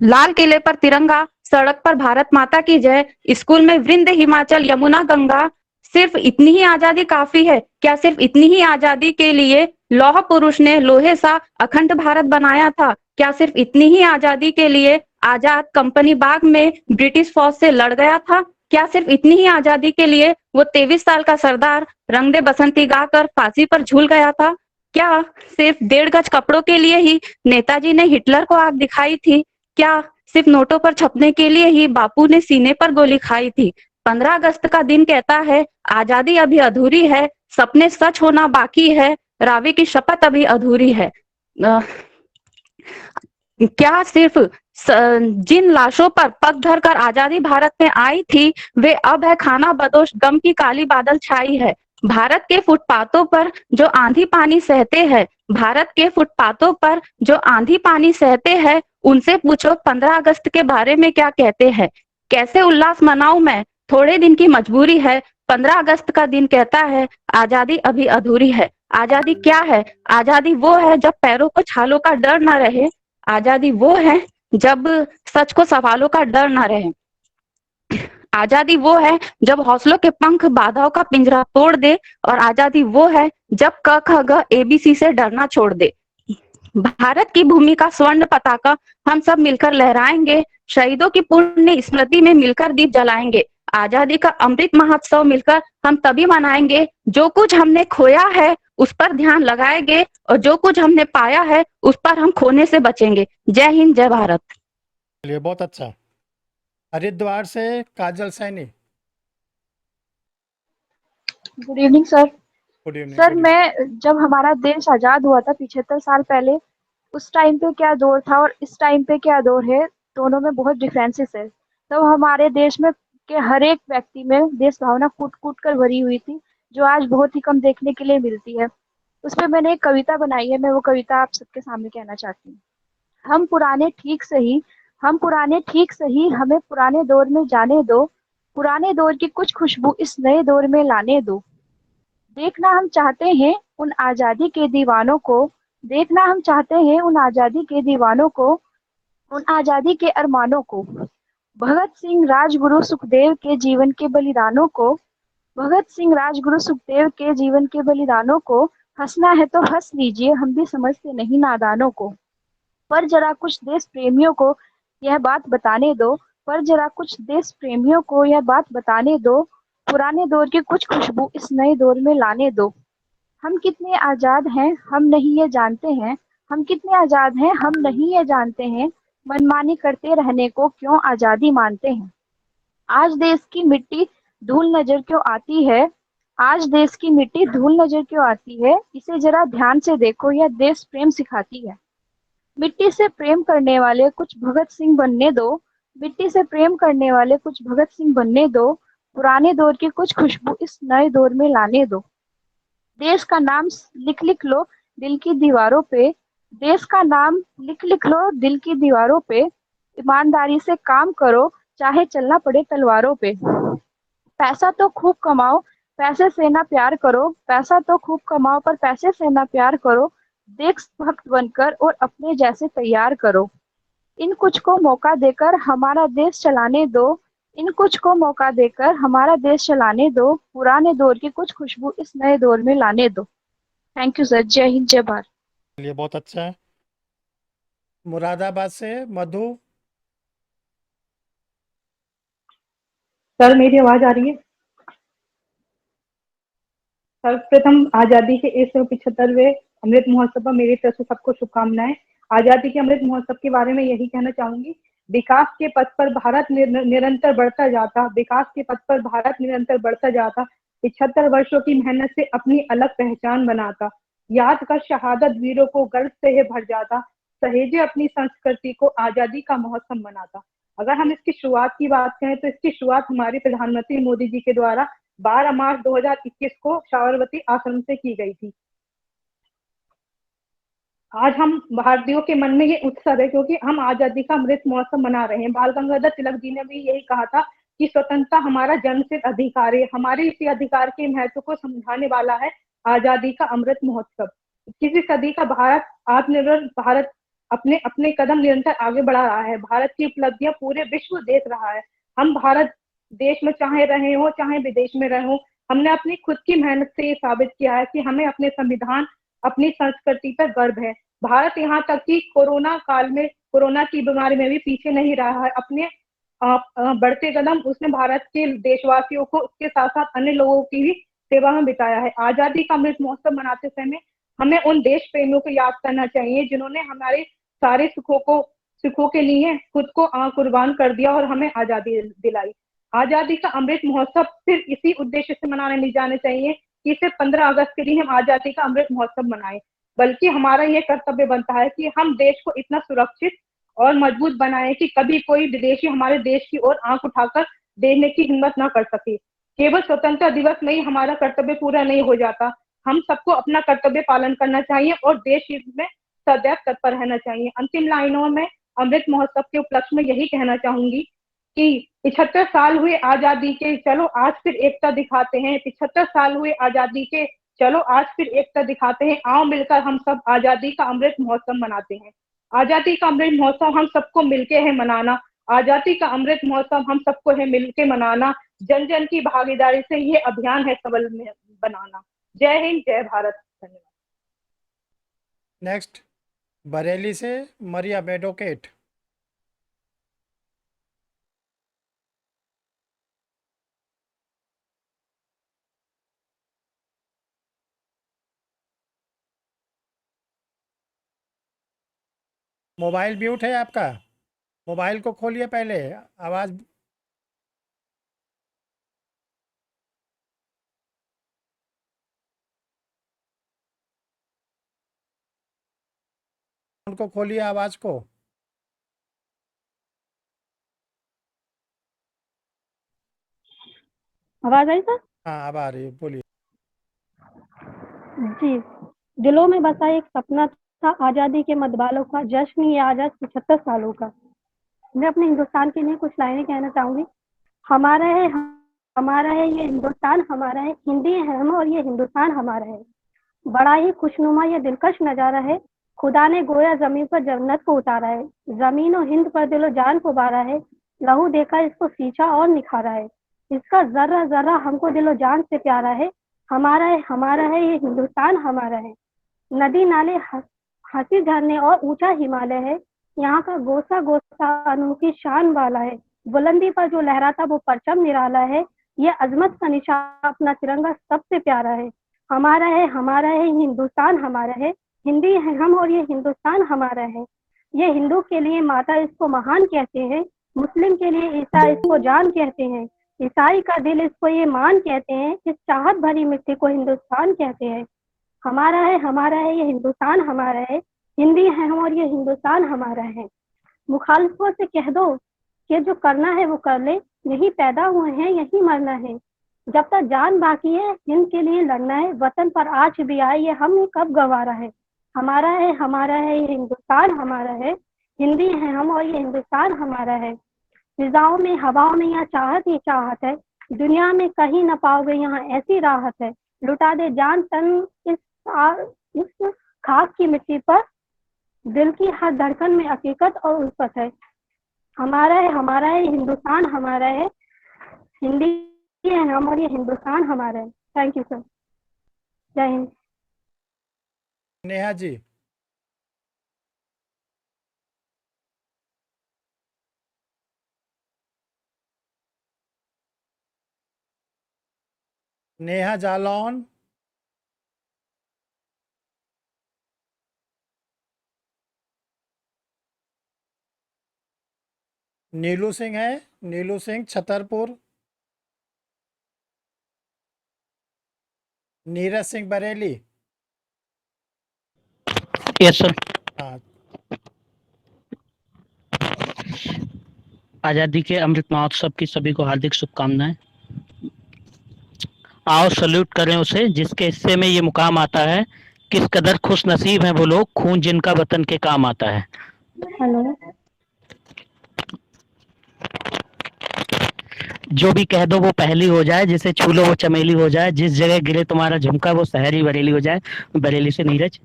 लाल किले पर तिरंगा, सड़क पर भारत माता की जय, स्कूल में वृंद हिमाचल यमुना गंगा। सिर्फ इतनी ही आजादी काफी है क्या? सिर्फ इतनी ही आजादी के लिए लौह पुरुष ने लोहे सा अखंड भारत बनाया था क्या? सिर्फ इतनी ही आजादी के लिए आजाद कंपनी बाग में ब्रिटिश फौज से लड़ गया था क्या? सिर्फ इतनी ही आजादी के लिए वो 23 साल का सरदार रंग दे बसंती गाकर फांसी पर झूल गया था क्या? सिर्फ 1.5 गज कपड़ों के लिए ही नेताजी ने हिटलर को आग दिखाई थी क्या? सिर्फ नोटों पर छपने के लिए ही बापू ने सीने पर गोली खाई थी। 15 अगस्त का दिन कहता है आजादी अभी अधूरी है, सपने सच होना बाकी है, रावी की शपथ अभी अधूरी है। क्या सिर्फ जिन लाशों पर पग धर कर आजादी भारत में आई थी वे अब है खाना बदोश, गम की काली बादल छाई है। भारत के फुटपाथों पर जो आंधी पानी सहते हैं उनसे पूछो 15 अगस्त के बारे में क्या कहते हैं। कैसे उल्लास मनाऊं मैं, थोड़े दिन की मजबूरी है। 15 अगस्त का दिन कहता है आजादी अभी अधूरी है। आजादी क्या है? आजादी वो है जब पैरों को छालों का डर ना रहे। आजादी वो है जब सच को सवालों का डर ना रहे। आजादी वो है जब हौसलों के पंख बाधाओं का पिंजरा तोड़ दे। और आजादी वो है जब क ख ग ABC से डरना छोड़ दे। भारत की भूमि का स्वर्ण पताका हम सब मिलकर लहराएंगे, शहीदों की पुण्य स्मृति में मिलकर दीप जलाएंगे। आजादी का अमृत महोत्सव मिलकर हम तभी मनाएंगे, जो कुछ हमने खोया है उस पर ध्यान लगाएंगे और जो कुछ हमने पाया है उस पर हम खोने से बचेंगे। जय हिंद, जय भारत। चलिए, बहुत अच्छा। हरिद्वार से Kajal Saini. Good evening sir. Good evening. Sir मैं जब हमारा देश आजाद हुआ था 75 साल पहले, उस टाइम पे क्या दौर था और इस टाइम पे क्या दौर है, दोनों में बहुत डिफरेंसेस है। तो हमारे देश में के हर एक व्यक्ति में देश भावना कूट कूट कर भरी हुई थी, जो आज बहुत ही कम देखने के लिए मिलती है। उस पर मैंने एक कविता बनाई है, मैं वो कविता आप सबके सामने कहना चाहती हूँ। हम पुराने ठीक सही हमें पुराने दौर में जाने दो, पुराने दौर की कुछ खुशबू इस नए दौर में लाने दो। देखना हम चाहते हैं उन आजादी के दीवानों को, देखना हम चाहते हैं उन आजादी के दीवानों को, उन आजादी के अरमानों को, भगत सिंह राजगुरु सुखदेव के जीवन के बलिदानों को, भगत सिंह राजगुरु सुखदेव के जीवन के बलिदानों को। हंसना है तो हंस लीजिए, हम भी समझते नहीं नादानों को। पर जरा कुछ देश प्रेमियों को यह बात बताने दो, पर जरा कुछ देश प्रेमियों को यह बात बताने दो, पुराने दौर की कुछ खुशबू इस नए दौर में लाने दो। हम कितने आजाद हैं हम नहीं ये जानते हैं, हम कितने आजाद हैं हम नहीं ये जानते हैं, मनमानी करते रहने को क्यों आजादी मानते हैं। आज देश की मिट्टी धूल नजर क्यों आती है, आज देश की मिट्टी धूल नजर क्यों आती है, इसे जरा ध्यान से देखो, यह देश प्रेम सिखाती है। मिट्टी से प्रेम करने वाले कुछ भगत सिंह बनने दो, मिट्टी से प्रेम करने वाले कुछ भगत सिंह बनने दो, पुराने दौर की कुछ खुशबू इस नए दौर में लाने दो। देश का नाम लिख लिख लो दिल की दीवारों पे, देश का नाम लिख लिख लो दिल की दीवारों पे, ईमानदारी से काम करो चाहे चलना पड़े तलवारों पे। पैसा तो खूब कमाओ पैसे से ना प्यार करो, पैसा तो खूब कमाओ पर पैसे से ना प्यार करो, देशभक्त बनकर और अपने जैसे तैयार करो। इन कुछ को मौका देकर हमारा देश चलाने दो, इन कुछ को मौका देकर हमारा देश चलाने दो, पुराने दौर की कुछ खुशबू इस नए दौर में लाने दो। Thank you sir. जय हिंद, जय भारत। चलिए, बहुत अच्छा है। मुरादाबाद से मधु। सर मेरी आवाज आ रही है? सर्वप्रथम आजादी के 175वें अमृत महोत्सव पर मेरी तरफ से सबको शुभकामनाएं। आजादी के अमृत महोत्सव के बारे में यही कहना चाहूंगी, विकास के पथ पर भारत निरंतर बढ़ता जाता, विकास के पथ पर भारत निरंतर बढ़ता जाता, 75 वर्षों की मेहनत से अपनी अलग पहचान बनाता, याद कर शहादत वीरों को गर्व से ही भर जाता, सहेजे अपनी संस्कृति को आजादी का महोत्सव मनाता। अगर हम इसकी शुरुआत की बात करें तो इसकी शुरुआत हमारे प्रधानमंत्री मोदी जी के द्वारा 12 मार्च 2021 को साबरमती आश्रम से की गई थी। आज हम भारतीयों के मन में ये उत्सव है क्योंकि हम आजादी का अमृत महोत्सव मना रहे हैं। बाल गंगाधर तिलक जी ने भी यही कहा था कि स्वतंत्रता हमारा जन्मसिद्ध अधिकार है, हमारे इसी अधिकार के महत्व को समझाने वाला है आजादी का अमृत महोत्सव। किसी सदी का भारत, आत्मनिर्भर भारत अपने अपने कदम निरंतर आगे बढ़ा रहा है, भारत की उपलब्धियां पूरे विश्व देख रहा है। हम भारत देश में चाहे रहे हो चाहे विदेश में रहे हो, हमने अपनी खुद की मेहनत से ये साबित किया है कि हमें अपने संविधान, अपनी संस्कृति पर गर्व है। भारत यहाँ तक कि कोरोना काल में, कोरोना की बीमारी में भी पीछे नहीं रहा है। अपने बढ़ते कदम उसने भारत के देशवासियों को, उसके साथ साथ अन्य लोगों की भी सेवा में बिताया है। आजादी का अमृत महोत्सव मनाते समय हमें उन देश प्रेमियों को याद करना चाहिए जिन्होंने हमारे सारे सुखों के लिए खुद को कुर्बान कर दिया और हमें आजादी दिलाई। आजादी का अमृत महोत्सव सिर्फ इसी उद्देश्य से मनाने नहीं जाने चाहिए कि सिर्फ 15 अगस्त के लिए हम आजादी का अमृत महोत्सव मनाएं, बल्कि हमारा यह कर्तव्य बनता है कि हम देश को इतना सुरक्षित और मजबूत बनाएं कि कभी कोई विदेशी हमारे देश की ओर आंख उठाकर देखने की हिम्मत ना कर सके। केवल स्वतंत्रता दिवस में ही हमारा कर्तव्य पूरा नहीं हो जाता, हम सबको अपना कर्तव्य पालन करना चाहिए और देश हित में सदैव तत्पर रहना चाहिए। अंतिम लाइनों में अमृत महोत्सव के उपलक्ष्य में यही कहना चाहूंगी कि 75 साल हुए आजादी के, चलो आज फिर एकता दिखाते हैं। 75 साल हुए आजादी के, चलो आज फिर एकता दिखाते हैं। आओ मिलकर हम सब आजादी का अमृत महोत्सव मनाते हैं। आजादी का अमृत महोत्सव हम सबको मिलके है मनाना, आजादी का अमृत महोत्सव हम सबको है मिलके मनाना। जन जन की भागीदारी से ये अभियान है सबल में बनाना। जय हिंद, जय भारत। धन्यवाद। नेक्स्ट बरेली से मरियम एडवोकेट। मोबाइल म्यूट है आपका, मोबाइल को खोलिए पहले, आवाज़। उनको खोलिए आवाज़ को। आवाज आई सर? हाँ अब आ रही है, बोलिए। जी, दिलों में बसा एक सपना था आजादी के मतवालों का, जश्न ये आज 75 सालों का। मैं अपने हिंदुस्तान के लिए कुछ लाइनें कहना चाहूंगी। हमारा है ये हिंदुस्तान हमारा है, हिंदी है हम और ये हिंदुस्तान हमारा है। बड़ा ही खुशनुमा ये दिलकश नजारा है, खुदा ने गोया जमीन पर जन्नत को उतारा है, जमीन और हिंद पर दिलो जान को बारा है, लहू देखा इसको सींचा और निखारा है, इसका जर्रा जर्रा हमको दिलो जान से प्यारा है। हमारा है ये हिंदुस्तान हमारा है। नदी नाले हंसी झरने और ऊंचा हिमालय है, यहाँ का गोसा गोसा अनोखी शान वाला है, बुलंदी पर जो लहराता वो परचम निराला है, ये अजमत का निशान अपना तिरंगा सबसे प्यारा है। हमारा है हिंदुस्तान हमारा है, हिंदी है हम और ये हिंदुस्तान हमारा है। ये हिंदू के लिए माता इसको महान कहते हैं, मुस्लिम के लिए ईसा इसको जान कहते हैं, ईसाई का दिल इसको ये मान कहते हैं, इस चाहत भरी मिट्टी को हिंदुस्तान कहते हैं। हमारा है ये हिंदुस्तान हमारा है, हिंदी है हम और ये हिंदुस्तान हमारा है। मुखालिफों से कह दो कि जो करना है वो कर ले, यही पैदा हुए हैं यही मरना है, जब तक जान बाकी है हिंद के लिए लड़ना है, वतन पर आज भी आए ये हम कब गवारा है। हमारा है ये हिंदुस्तान हमारा है, हिंदी है हम और ये हिंदुस्तान हमारा है। फिजाओं में हवाओं में यहाँ चाहत ही चाहत है, दुनिया में कहीं न पाओगे यहाँ ऐसी राहत है, लुटा दे जान तन इस खाक की मिट्टी पर, दिल की हर धड़कन में हकीकत और उल्फत है। हमारा है हिंदुस्तान हमारा है, हिंदी है हम और ये हिंदुस्तान हमारा है। थैंक यू सर, जय हिंद। नेहा जी। नेहा जालौन। नीलू सिंह है, नीलू सिंह छतरपुर। नीरज सिंह बरेली। Yes sir. हाँ आजादी के अमृत महोत्सव की सभी को हार्दिक शुभकामनाएं। आओ सल्यूट करें उसे जिसके हिस्से में ये मुकाम आता है, किस कदर खुश नसीब हैं वो लोग, खून जिनका वतन के काम आता है। हेलो, जो भी कह दो वो पहली हो जाए, जिसे छू लो वो चमेली हो जाए, जिस जगह गिरे तुम्हारा झुमका वो शहरी बरेली हो जाए। बरेली से नीरज।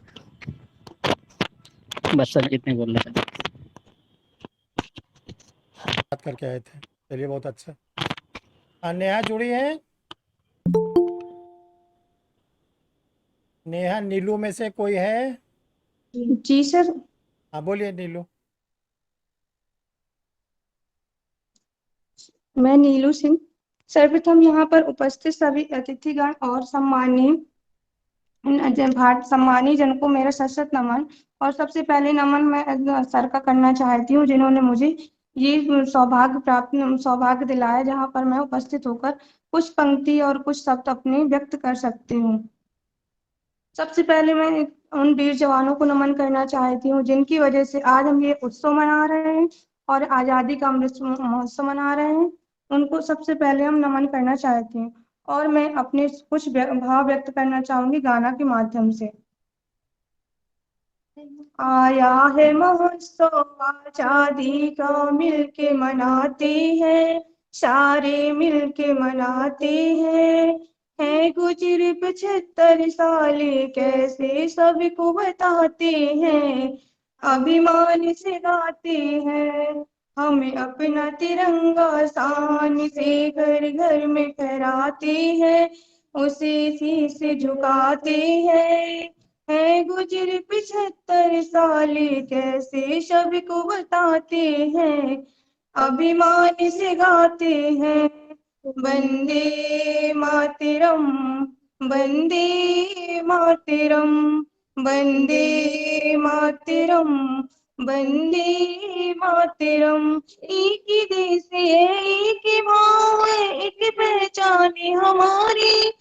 बस सर इतने बोलना था। बात करके आए थे, चलिए बहुत अच्छा। नेहा जुड़ी है। नेहा, नीलू में से कोई है? जी सर। हाँ बोलिए नीलू। मैं नीलू सिंह। सर्वप्रथम यहाँ पर उपस्थित सभी अतिथिगण और सम्मानीय जन को मेरा सशक्त नमन। और सबसे पहले नमन मैं सर का करना चाहती हूँ जिन्होंने मुझे ये सौभाग्य दिलाया जहाँ पर मैं उपस्थित होकर कुछ पंक्ति और कुछ शब्द अपने व्यक्त कर सकती हूँ। सबसे पहले मैं उन वीर जवानों को नमन करना चाहती हूँ जिनकी वजह से आज हम ये उत्सव मना रहे हैं और आजादी का अमृत महोत्सव मना रहे हैं। उनको सबसे पहले हम नमन करना चाहते हैं और मैं अपने कुछ भाव व्यक्त करना चाहूंगी गाना के माध्यम से। आया है महोत्सव आजादी का, मिलके मनाते हैं, सारे मिलके मनाते हैं। है गुजरे 75 साल कैसे सबको बताते हैं, अभिमान से गाते हैं, हमें अपना तिरंगा शान से घर घर में फहराते हैं, उसे शीश झुकाते हैं। है गुजर 75 साल कैसे सबको बताते हैं, अभिमान से गाते हैं। वंदे मातरम, वंदे मातरम, वंदे मातरम, वंदे मातरम। एक ही देश है, एक ही भाव है, एक पहचान है हमारी।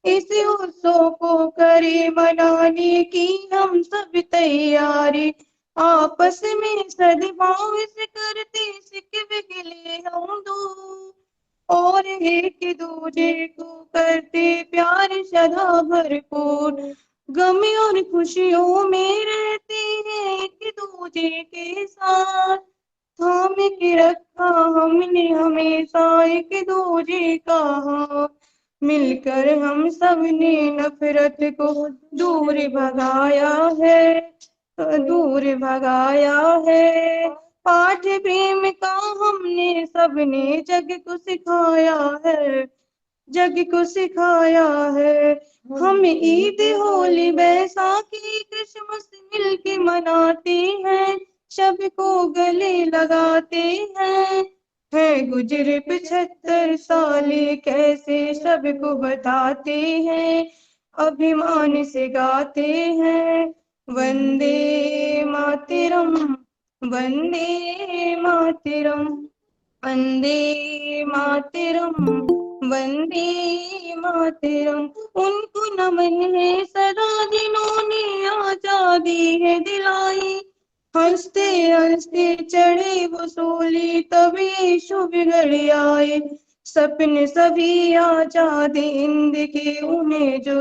इस उत्सव को करे मनाने की हम सब तैयारी। आपस में सद्भाव से करते सिक गिले हम दो, और एक दूजे को करते प्यार सदा भरपूर। गम और खुशियों में रहते हैं एक दूजे के साथ, थाम के रखा हमने हमेशा एक दूजे का हाथ। मिलकर हम सब ने नफरत को दूर भगाया है, दूर भगाया है। पाठ प्रेम का हमने सबने जग को सिखाया है, जग को सिखाया है। हम ईद होली बैसाखी क्रिसमस मिलके मनाते हैं, सबको गले लगाते हैं। है गुजर 75 साल कैसे सबको बताते हैं, अभिमान से गाते हैं। वंदे मातरम, वंदे मातरम, वंदे मातरम, वंदे मातरम। उनको नमन है सदा जिन्होंने आजादी है दिलाई, हंसते हंसते चढ़े वो सूली तभी शुभ घड़ी आए। सपने सभी आजाद हिंद के उन्हें जो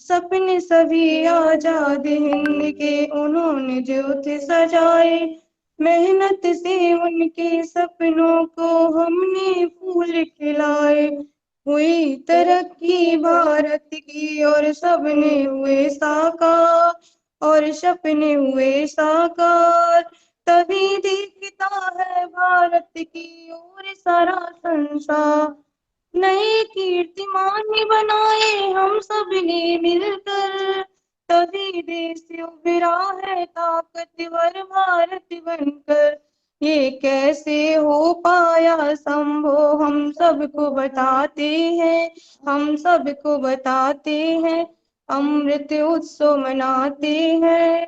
सपने सभी आजाद हिंद के उन्होंने ज्योत सजाए। मेहनत से उनके सपनों को हमने फूल खिलाए। हुई तरक्की भारत की और सबने हुए साकार, और सपने हुए साकार। तभी दिखता है भारत की ओर सारा संसार। नए कीर्तिमान बनाए हम सब ने मिलकर, तभी देश उभरा है ताकतवर भारत बनकर। ये कैसे हो पाया संभव हम सबको बताते हैं, हम सबको बताते हैं। अमृत उत्सव मनाते हैं,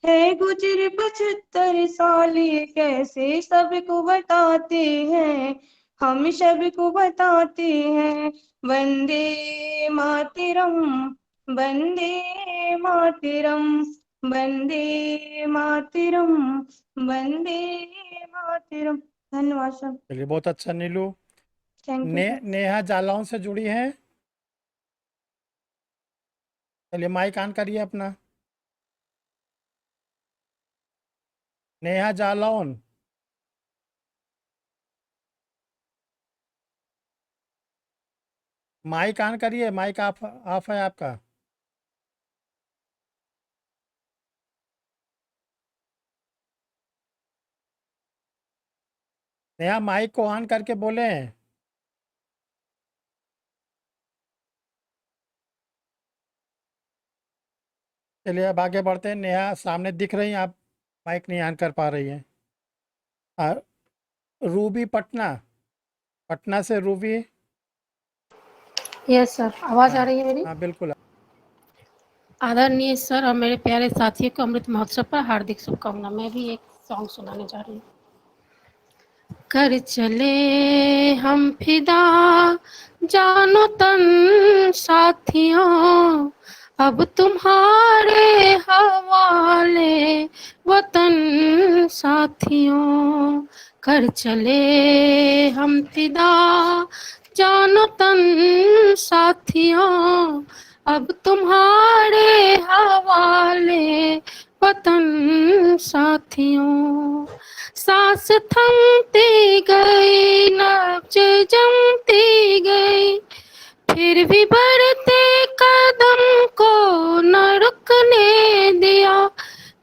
है गुजर 75 साल ये कैसे सबको बताते हैं, हम सबको बताते हैं। वंदे मातरम, वंदे मातरम, वंदे मातरम, वंदे मातरम। धन्यवाद सर। चलिए, बहुत अच्छा Neelu. Thank you sir. Neha Jalaun से जुड़ी हैं। चलिए, माइक ऑन करिए अपना। नेहा जालौन, माइक ऑन करिए। माइक ऑफ है आपका। नेहा, माइक को ऑन करके बोलें। चलिए, अब आगे बढ़ते हैं। नेहा सामने दिख रही हैं, आप माइक नहीं ऑन कर पा रही हैं। रूबी पटना, पटना से रूबी। यस सर, आवाज आ रही है मेरी? हाँ, बिल्कुल। आदरणीय सर और मेरे प्यारे साथियों को अमृत महोत्सव पर हार्दिक शुभकामना। मैं भी एक सॉन्ग सुनाने जा रही हूँ। कर चले हम फिदा जानो तन साथियों, अब तुम्हारे हवाले वतन साथियों। कर चले हम फिदा जानो तन साथियों, अब तुम्हारे हवाले वतन साथियों। सांस थमती गई, नब्ज जमती गई, फिर भी बढ़ते कदम को न रुकने दिया।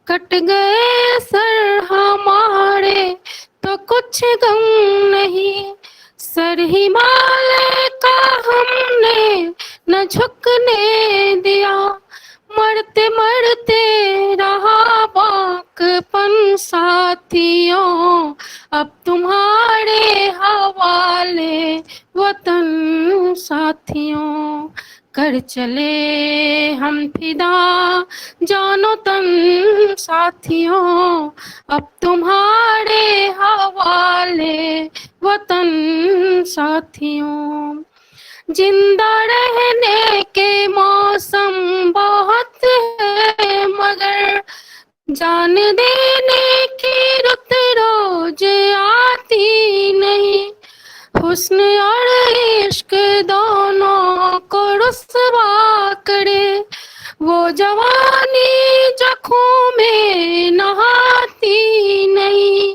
कट गए सर हमारे तो कुछ गम नहीं, सर हिमालय का हमने न झुकने दिया। मरते मरते रहा बाकपन साथियों, अब तुम्हारे हवाले वतन साथियों। कर चले हम फिदा जानो तन साथियों, अब तुम्हारे हवाले वतन साथियों। जिंदा रहने के मौसम बहुत है मगर जान देने की रुत रोज आती नहीं। हुस्न और इश्क दोनों को रुस्वा करे, वो जवानी जख्मों में नहाती नहीं।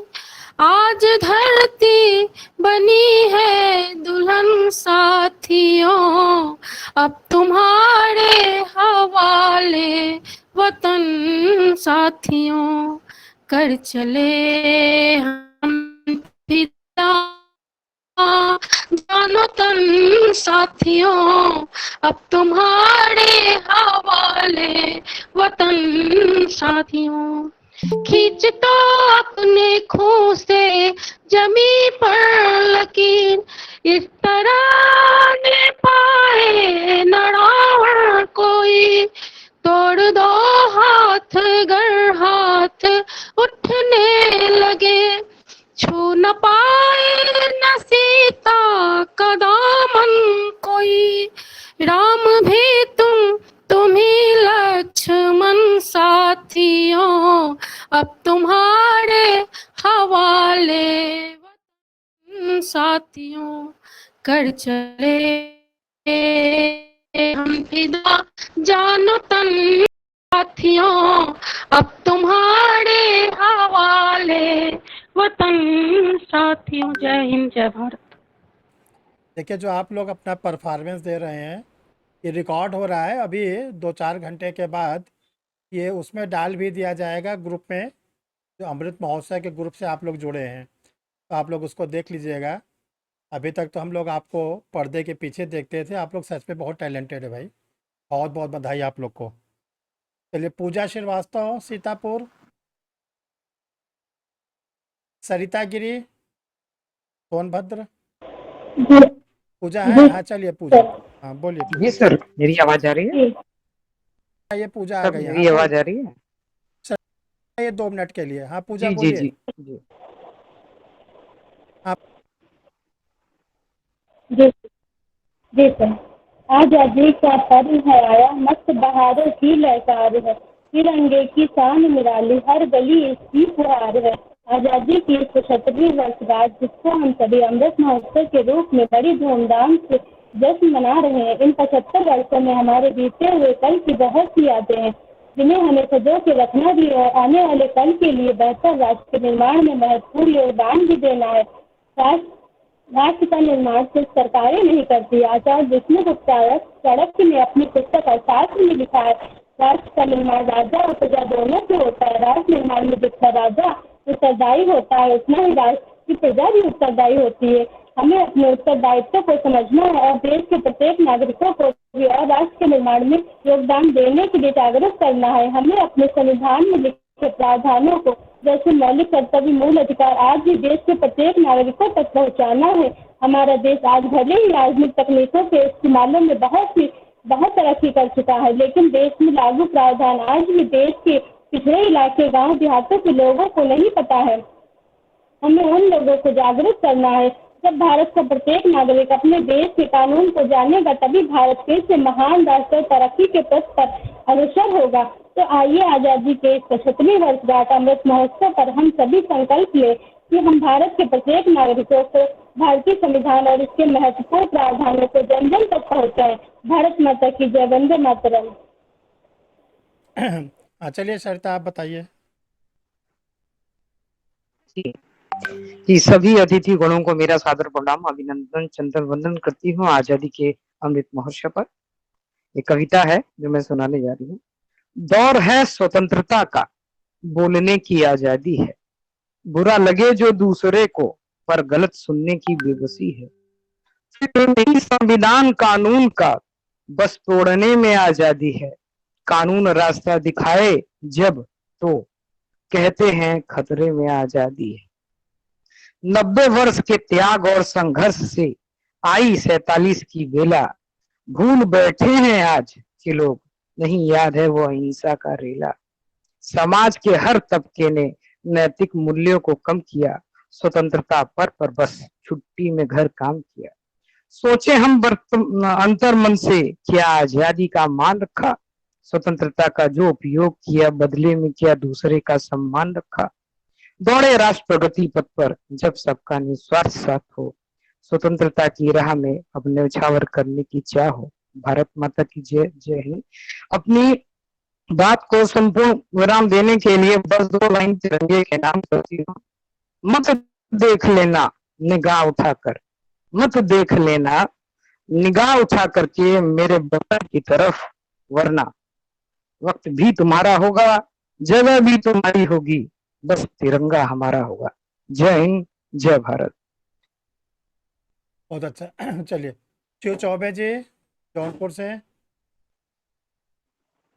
आज धरती बनी है दुल्हन साथियों, अब तुम्हारे हवाले वतन साथियों। कर चले हम फिदा जानो तन साथियों, अब तुम्हारे हवाले वतन साथियों। खींच तो अपने खून से जमी पर लकीर, इस तरह ने पाए न रावण कोई। तोड़ दो हाथ गर हाथ उठने लगे, छू न पाए न सीता का दामन कोई। राम भी तुम ही लक्ष्मण साथियों, अब तुम्हारे हवाले वतन साथियों। कर चले हम फिदा जानो तन साथियों, अब तुम्हारे हवाले वतन साथियों। जय हिंद जय भारत। देखिए, जो आप लोग अपना परफॉर्मेंस दे रहे हैं ये रिकॉर्ड हो रहा है। अभी 2-4 घंटे के बाद ये उसमें डाल भी दिया जाएगा ग्रुप में, जो अमृत महोत्सव के ग्रुप से आप लोग जुड़े हैं, तो आप लोग उसको देख लीजिएगा। अभी तक तो हम लोग आपको पर्दे के पीछे देखते थे, आप लोग सच में बहुत टैलेंटेड है भाई। बहुत बहुत बधाई आप लोग को। चलिए, पूजा श्रीवास्तव सीतापुर, सरिता गिरी सोनभद्र, पूजा है? हाँ चलिए पूजा, हाँ बोलिए। जी सर, मेरी आवाज आ रही है? ये पूजा आ सर गई। मेरी हाँ आवाज आ रही है? ये 2 मिनट के लिए। हाँ पूजा जी जी बोलिए। जी जी। हाँ जी जी सर। आजादी का पर्व है आया, मस्त बहारों की ललकार है, तिरंगे की शान निराली, हर गली इसकी फुहार है। आजादी की 75वीं वर्षगांठ, जिसको हम सभी अमृत महोत्सव के रूप में बड़ी धूमधाम से जश्न मना रहे हैं। इन 75 वर्षों में हमारे बीते हुए कल की बहुत सी यादें हैं, जिन्हें हमें सजो के रखना भी है। आने वाले कल के लिए बेहतर राष्ट्र के निर्माण में महत्वपूर्ण योगदान भी देना है। राष्ट्र का निर्माण सिर्फ सरकारें नहीं करती। आचार्य विष्णुगुप्ता चाणक्य ने अपनी पुस्तक अर्थशास्त्र में लिखा है, राष्ट्र का निर्माण राजा और प्रजा दोनों से होता है। राष्ट्र निर्माण में जितना राजा उत्तरदायी होता है, उतना ही राष्ट्र की प्रजा भी उत्तरदायी होती है। हमें अपने उत्तरदायित्व को समझना है और देश के प्रत्येक नागरिकों को भी और राष्ट्र के निर्माण में योगदान देने के लिए जागरूक करना है। हमें अपने संविधान में लिखे प्रावधानों को, जैसे मौलिक कर्तव्य, मूल अधिकार, आज भी देश के प्रत्येक नागरिकों तक पहुंचाना है। हमारा देश आज भले ही आधुनिक तकनीकों के इस्तेमालों में बहुत तरक्की कर चुका है, लेकिन देश में लागू प्रावधान आज भी देश के पिछड़े इलाके, गांव देहातों के लोगों को नहीं पता है। हमें उन लोगों को जागरूक करना है। जब भारत का प्रत्येक नागरिक अपने देश के कानून को जानेगा, तभी भारत फिर से महान राष्ट्र और तरक्की के पथ पर अग्रसर होगा। तो आइए, आजादी के 75वीं वर्षगांठ अमृत महोत्सव पर हम सभी संकल्प लें कि हम भारत के प्रत्येक नागरिकों को भारतीय संविधान और इसके महत्वपूर्ण प्रावधानों को जन जन तक पहुंचाएं। भारत माता की जय। वंदे मातरम। चलिए सरिता, आप बताइए। जी, सभी अतिथि गणों को मेरा सादर प्रणाम, अभिनंदन, चंदन वंदन करती हूँ आजादी के अमृत महोत्सव पर। एक कविता है जो मैं सुनाने जा रही हूँ। दौर है स्वतंत्रता का, बोलने की आजादी है, बुरा लगे जो दूसरे को, पर गलत सुनने की बेबसी है। फिक्र नहीं संविधान कानून का, बस तोड़ने में आजादी है, कानून रास्ता दिखाए जब, तो कहते हैं खतरे में आजादी है। 90 वर्ष के त्याग और संघर्ष से आई 47 की बेला, भूल बैठे हैं आज के लोग, नहीं याद है वो अहिंसा का रेला। समाज के हर तबके ने नैतिक मूल्यों को कम किया, स्वतंत्रता पर बस छुट्टी में घर काम किया। सोचे हम अंतर मन से, क्या आजादी का मान रखा, स्वतंत्रता का जो उपयोग किया, बदले में क्या दूसरे का सम्मान रखा। दौड़े राष्ट्र प्रगति पथ पर जब सबका निस्वार्थ साथ हो, स्वतंत्रता की राह में अब न्यौछावर करने की चाह हो। भारत माता की जय। जय हिंद। अपनी बात को संपूर्ण विराम देने के लिए बस 2 लाइन तिरंगे के नाम करती हूँ। मत देख लेना निगाह उठाकर, मत देख लेना निगाह उठा करके मेरे वतन की तरफ, वरना वक्त भी तुम्हारा होगा, जगह भी तुम्हारी होगी, बस तिरंगा हमारा होगा। जय हिंद, जय भारत। बहुत अच्छा। चलिए शिव चौबे जी जौनपुर से।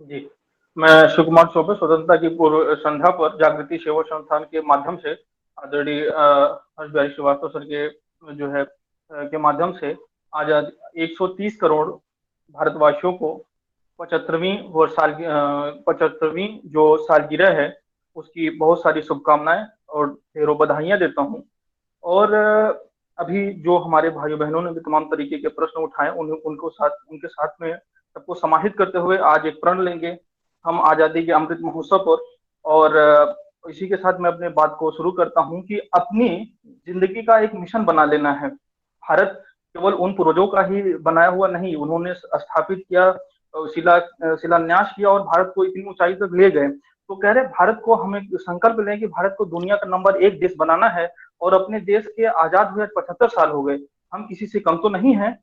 जी, मैं शिव कुमार चौबे स्वतंत्रता की पूर्व संध्या पर जागृति सेवा संस्थान के माध्यम से आदरणीय हर्ष बिहारी श्रीवास्तव सर के जो है के माध्यम से आज 130 करोड़ भारतवासियों को 75वीं जो सालगिरह है उसकी बहुत सारी शुभकामनाएं और ढेरों बधाइयां देता हूं। और अभी जो हमारे भाइयों बहनों ने भी तमाम तरीके के प्रश्न उठाए उनके साथ में सबको समाहित करते हुए आज एक प्रण लेंगे हम आजादी के अमृत महोत्सव पर। और इसी के साथ मैं अपने बात को शुरू करता हूं कि अपनी जिंदगी का एक मिशन बना लेना है। भारत केवल उन पूर्वजों का ही बनाया हुआ नहीं, उन्होंने स्थापित किया, शिलान्यास किया और भारत को इतनी ऊंचाई तक ले गए। तो कह रहे भारत को हमें संकल्प लें कि भारत को दुनिया का नंबर 1 देश बनाना है। और अपने देश के आजाद हुए 75 साल हो गए, हम किसी से कम तो नहीं है।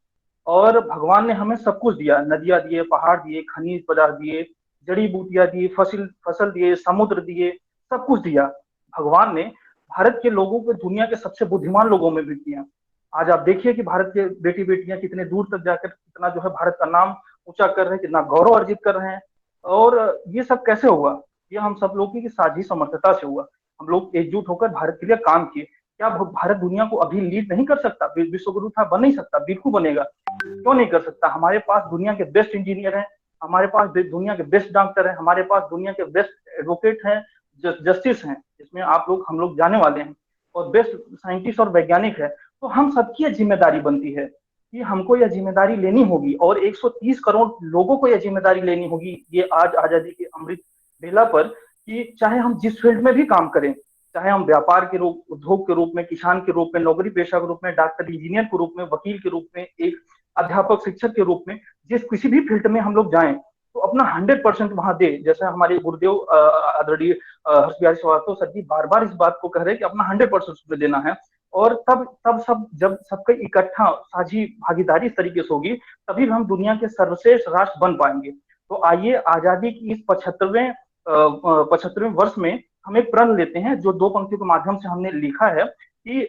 और भगवान ने हमें सब कुछ दिया, नदियां दिए, पहाड़ दिए, खनिज पदार्थ दिए, जड़ी बूटियां दी, फसल दिए, समुद्र दिए, सब कुछ दिया भगवान ने। भारत के लोगों को दुनिया के सबसे बुद्धिमान लोगों में भी किया। आज आप देखिए कि भारत के बेटी बेटियां कितने दूर तक जाकर कितना जो है भारत का नाम ऊंचा कर रहे हैं, कितना गौरव अर्जित कर रहे हैं। और ये सब कैसे हुआ? ये हम सब लोगों की साझी समर्थता से हुआ। हम लोग एकजुट होकर भारत के लिए काम किए। क्या भारत दुनिया को अभी लीड नहीं कर सकता? विश्व गुरु था, बन नहीं सकता? बिल्कुल बनेगा, क्यों नहीं कर सकता। हमारे पास दुनिया के बेस्ट इंजीनियर हैं, हमारे पास दुनिया के बेस्ट डॉक्टर हैं, हमारे पास दुनिया के बेस्ट एडवोकेट हैं, जस्टिस हैं, जिसमें हम लोग जाने वाले हैं, और बेस्ट साइंटिस्ट और वैज्ञानिक है। तो हम सबकी जिम्मेदारी बनती है कि हमको यह जिम्मेदारी लेनी होगी और 130 करोड़ लोगों को यह जिम्मेदारी लेनी होगी ये आज आजादी के अमृत बेला पर, कि चाहे हम जिस फील्ड में भी काम करें, चाहे हम व्यापार के रूप, उद्योग के रूप में, किसान के रूप में, नौकरी पेशा के रूप में, डॉक्टर इंजीनियर के रूप में, वकील के रूप में, एक अध्यापक शिक्षक के रूप में, जिस किसी भी फील्ड में हम लोग जाएं तो अपना 100% वहां दे। जैसे हमारे गुरुदेव आदरणीय हर्ष बिहारी श्रीवास्तव सर जी बार बार इस बात को कह रहे हैं कि अपना 100% उसमें देना है। और तब सब जब सबका इकट्ठा साझी भागीदारी इस तरीके से होगी तभी हम दुनिया के सर्वश्रेष्ठ राष्ट्र बन पाएंगे। तो आइए आजादी की इस 75वें वर्ष में हम एक प्रण लेते हैं जो 2 पंक्तियों के माध्यम से हमने लिखा है कि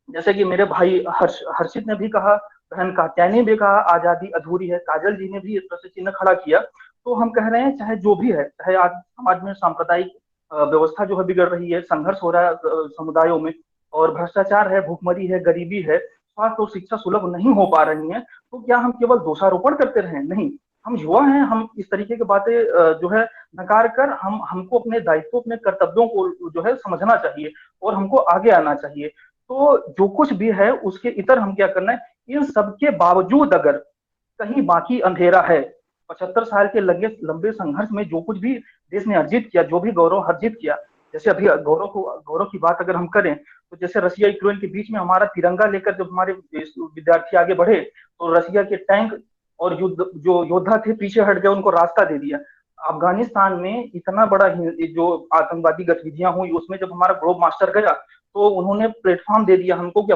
जैसे कि मेरे भाई हर्षित ने भी कहा, बहन कात्यायनी ने भी कहा आजादी अधूरी है, काजल जी ने भी इस प्रश्न चिन्ह खड़ा किया। तो हम कह रहे हैं चाहे जो भी है, चाहे आज समाज में सांप्रदायिक व्यवस्था जो है बिगड़ रही है, संघर्ष हो रहा है समुदायों में, और भ्रष्टाचार है, भूखमरी है, गरीबी है, स्वास्थ्य और शिक्षा सुलभ नहीं हो पा रही है, तो क्या हम केवल दोषारोपण करते रहे? नहीं, हम युवा हैं, हम इस तरीके की बातें जो है नकार कर हमको अपने दायित्व, अपने कर्तव्यों को जो है समझना चाहिए और हमको आगे आना चाहिए। तो जो कुछ भी है उसके इतर हम क्या करना है, इन सबके बावजूद अगर कहीं बाकी अंधेरा है, 75 साल के लंबे संघर्ष में जो कुछ भी देश ने अर्जित किया, जो भी गौरव अर्जित किया, जैसे अभी गौरव की बात अगर हम करें तो जैसे रसिया यूक्रेन के बीच में हमारा तिरंगा लेकर जब हमारे विद्यार्थी आगे बढ़े तो रसिया के टैंक और जो योद्धा थे पीछे हट गए, उनको रास्ता दे दिया। अफगानिस्तान में इतना बड़ा जो आतंकवादी गतिविधियां हुई उसमें जब हमारा ग्लोब मास्टर गया तो उन्होंने प्लेटफॉर्म दे दिया हमको कि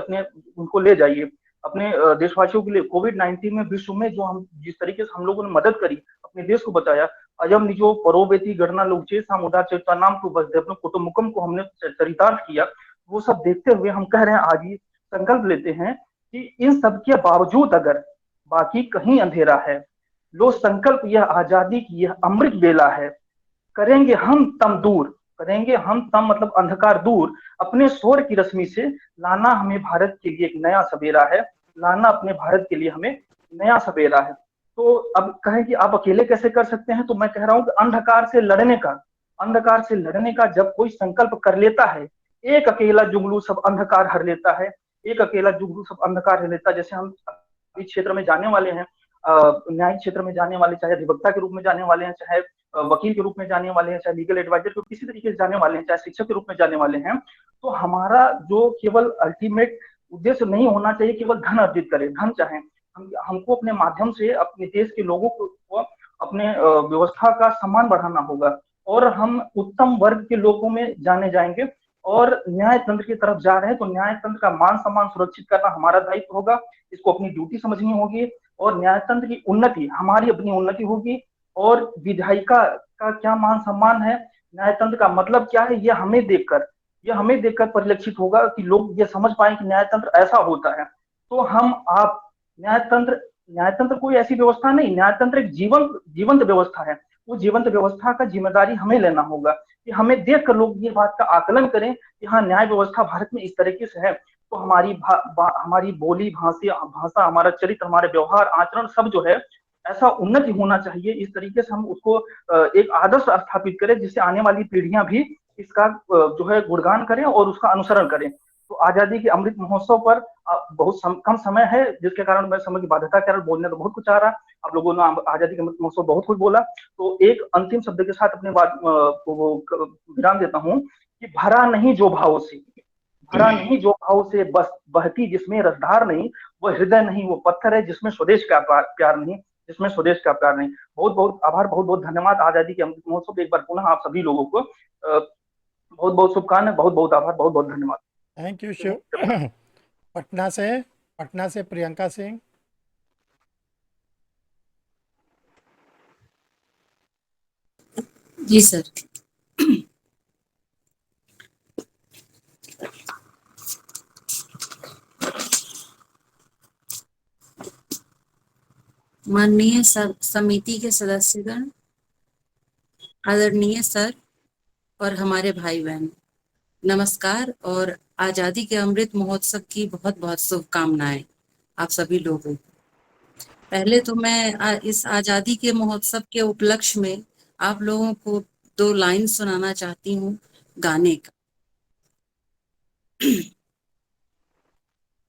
उनको ले जाइए अपने देशवासियों के लिए। कोविड-19 में विश्व में जो हम जिस तरीके से हम लोगों ने मदद करी, अपने देश को बचाया, अयम निजो परोवेती गणना लोचे सामुदा चेता नाम तो बस अपने कुटुंबकम को हमने चरितार्थ किया। वो सब देखते हुए हम कह रहे हैं, आज ही संकल्प लेते हैं कि इन सब के बावजूद अगर बाकी कहीं अंधेरा है, लो संकल्प यह आजादी की यह अमृत बेला है, करेंगे हम तम दूर, करेंगे हम तम मतलब अंधकार दूर, अपने शोर की रश्मि से लाना हमें भारत के लिए एक नया सवेरा है, लाना अपने भारत के लिए हमें नया सवेरा है। तो अब कहें कि आप अकेले कैसे कर सकते हैं, तो मैं कह रहा हूं कि अंधकार से लड़ने का जब कोई संकल्प कर लेता है, एक अकेला जुगलू सब अंधकार हर लेता है, एक अकेला जुगलू सब अंधकार हर लेता है। जैसे हम इस क्षेत्र में जाने वाले हैं, न्यायिक क्षेत्र में जाने वाले, चाहे अधिवक्ता के रूप में जाने वाले हैं, चाहे वकील के रूप में जाने वाले हैं, चाहे लीगल एडवाइजर को किसी तरीके से जाने वाले हैं, चाहे शिक्षक के रूप में जाने वाले हैं, तो हमारा जो केवल अल्टीमेट उद्देश्य नहीं होना चाहिए केवल धन अर्जित करें, धन चाहे हमको अपने माध्यम से अपने देश के लोगों को अपने व्यवस्था का सम्मान बढ़ाना होगा, और हम उत्तम वर्ग के लोगों में जाने जाएंगे और न्याय तंत्र की तरफ जा रहे हैं, तो न्याय तंत्र का मान सम्मान सुरक्षित करना हमारा दायित्व होगा, इसको अपनी ड्यूटी समझनी होगी, और न्याय तंत्र की उन्नति हमारी अपनी उन्नति होगी। और विधायिका का क्या मान सम्मान है, न्याय तंत्र का मतलब क्या है, यह हमें देखकर परिलक्षित होगा कि लोग ये समझ पाए कि न्याय तंत्र ऐसा होता है। तो हम आप न्याय तंत्र कोई ऐसी व्यवस्था नहीं, न्याय तंत्र एक जीवंत व्यवस्था है। वो जीवंत व्यवस्था का जिम्मेदारी हमें लेना होगा कि हमें देखकर लोग ये बात का आकलन करें कि हाँ, न्याय व्यवस्था भारत में इस तरीके से है, तो हमारी बोली भाषा, हमारा चरित्र, हमारे व्यवहार आचरण सब जो है ऐसा उन्नति होना चाहिए। इस तरीके से हम उसको एक आदर्श स्थापित करें जिससे आने वाली पीढ़ियां भी इसका जो है गुणगान करें और उसका अनुसरण करें। तो आजादी के अमृत महोत्सव पर बहुत कम समय है, जिसके कारण मैं समय की बाध्यता के कारण बोलने तो बहुत कुछ आ रहा। आप लोगों ने आजादी के अमृत महोत्सव बहुत कुछ बोला, तो एक अंतिम शब्द के साथ अपने बात को विराम देता हूँ कि भरा नहीं जो भाव से बस बहती जिसमें रसधार नहीं, वो हृदय नहीं, वो पत्थर है जिसमें स्वदेश का प्यार नहीं। बहुत बहुत आभार, बहुत बहुत धन्यवाद। आजादी के अमृत महोत्सव एक बार पुनः आप सभी लोगों को बहुत बहुत शुभकामनाएं, बहुत बहुत आभार, बहुत बहुत धन्यवाद। Thank you Shiv. पटना से प्रियंका सिंह। जी सर। माननीय समिति के सदस्यगण, आदरणीय सर और हमारे भाई बहन, नमस्कार और आजादी के अमृत महोत्सव की बहुत बहुत शुभकामनाएं आप सभी लोगों को। पहले तो मैं इस आजादी के महोत्सव के उपलक्ष्य में आप लोगों को 2 लाइन सुनाना चाहती हूँ गाने का।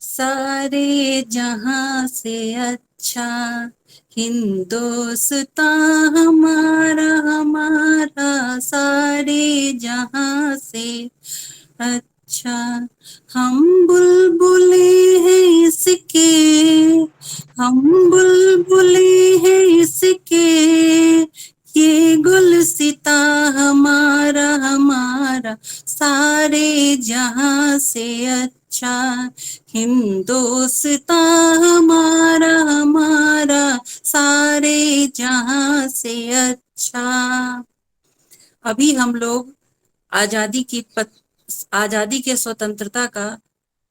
सारे जहां से अच्छा हिंदुस्तान हमारा, सारे जहां से अच्छा हम बुलबुले हैं इसके, हम बुलबुले हैं इसके, ये गुलसिता हमारा सारे जहां से अच्छा हिंदुस्तान हमारा सारे जहां से अच्छा। अभी हम लोग आजादी के स्वतंत्रता का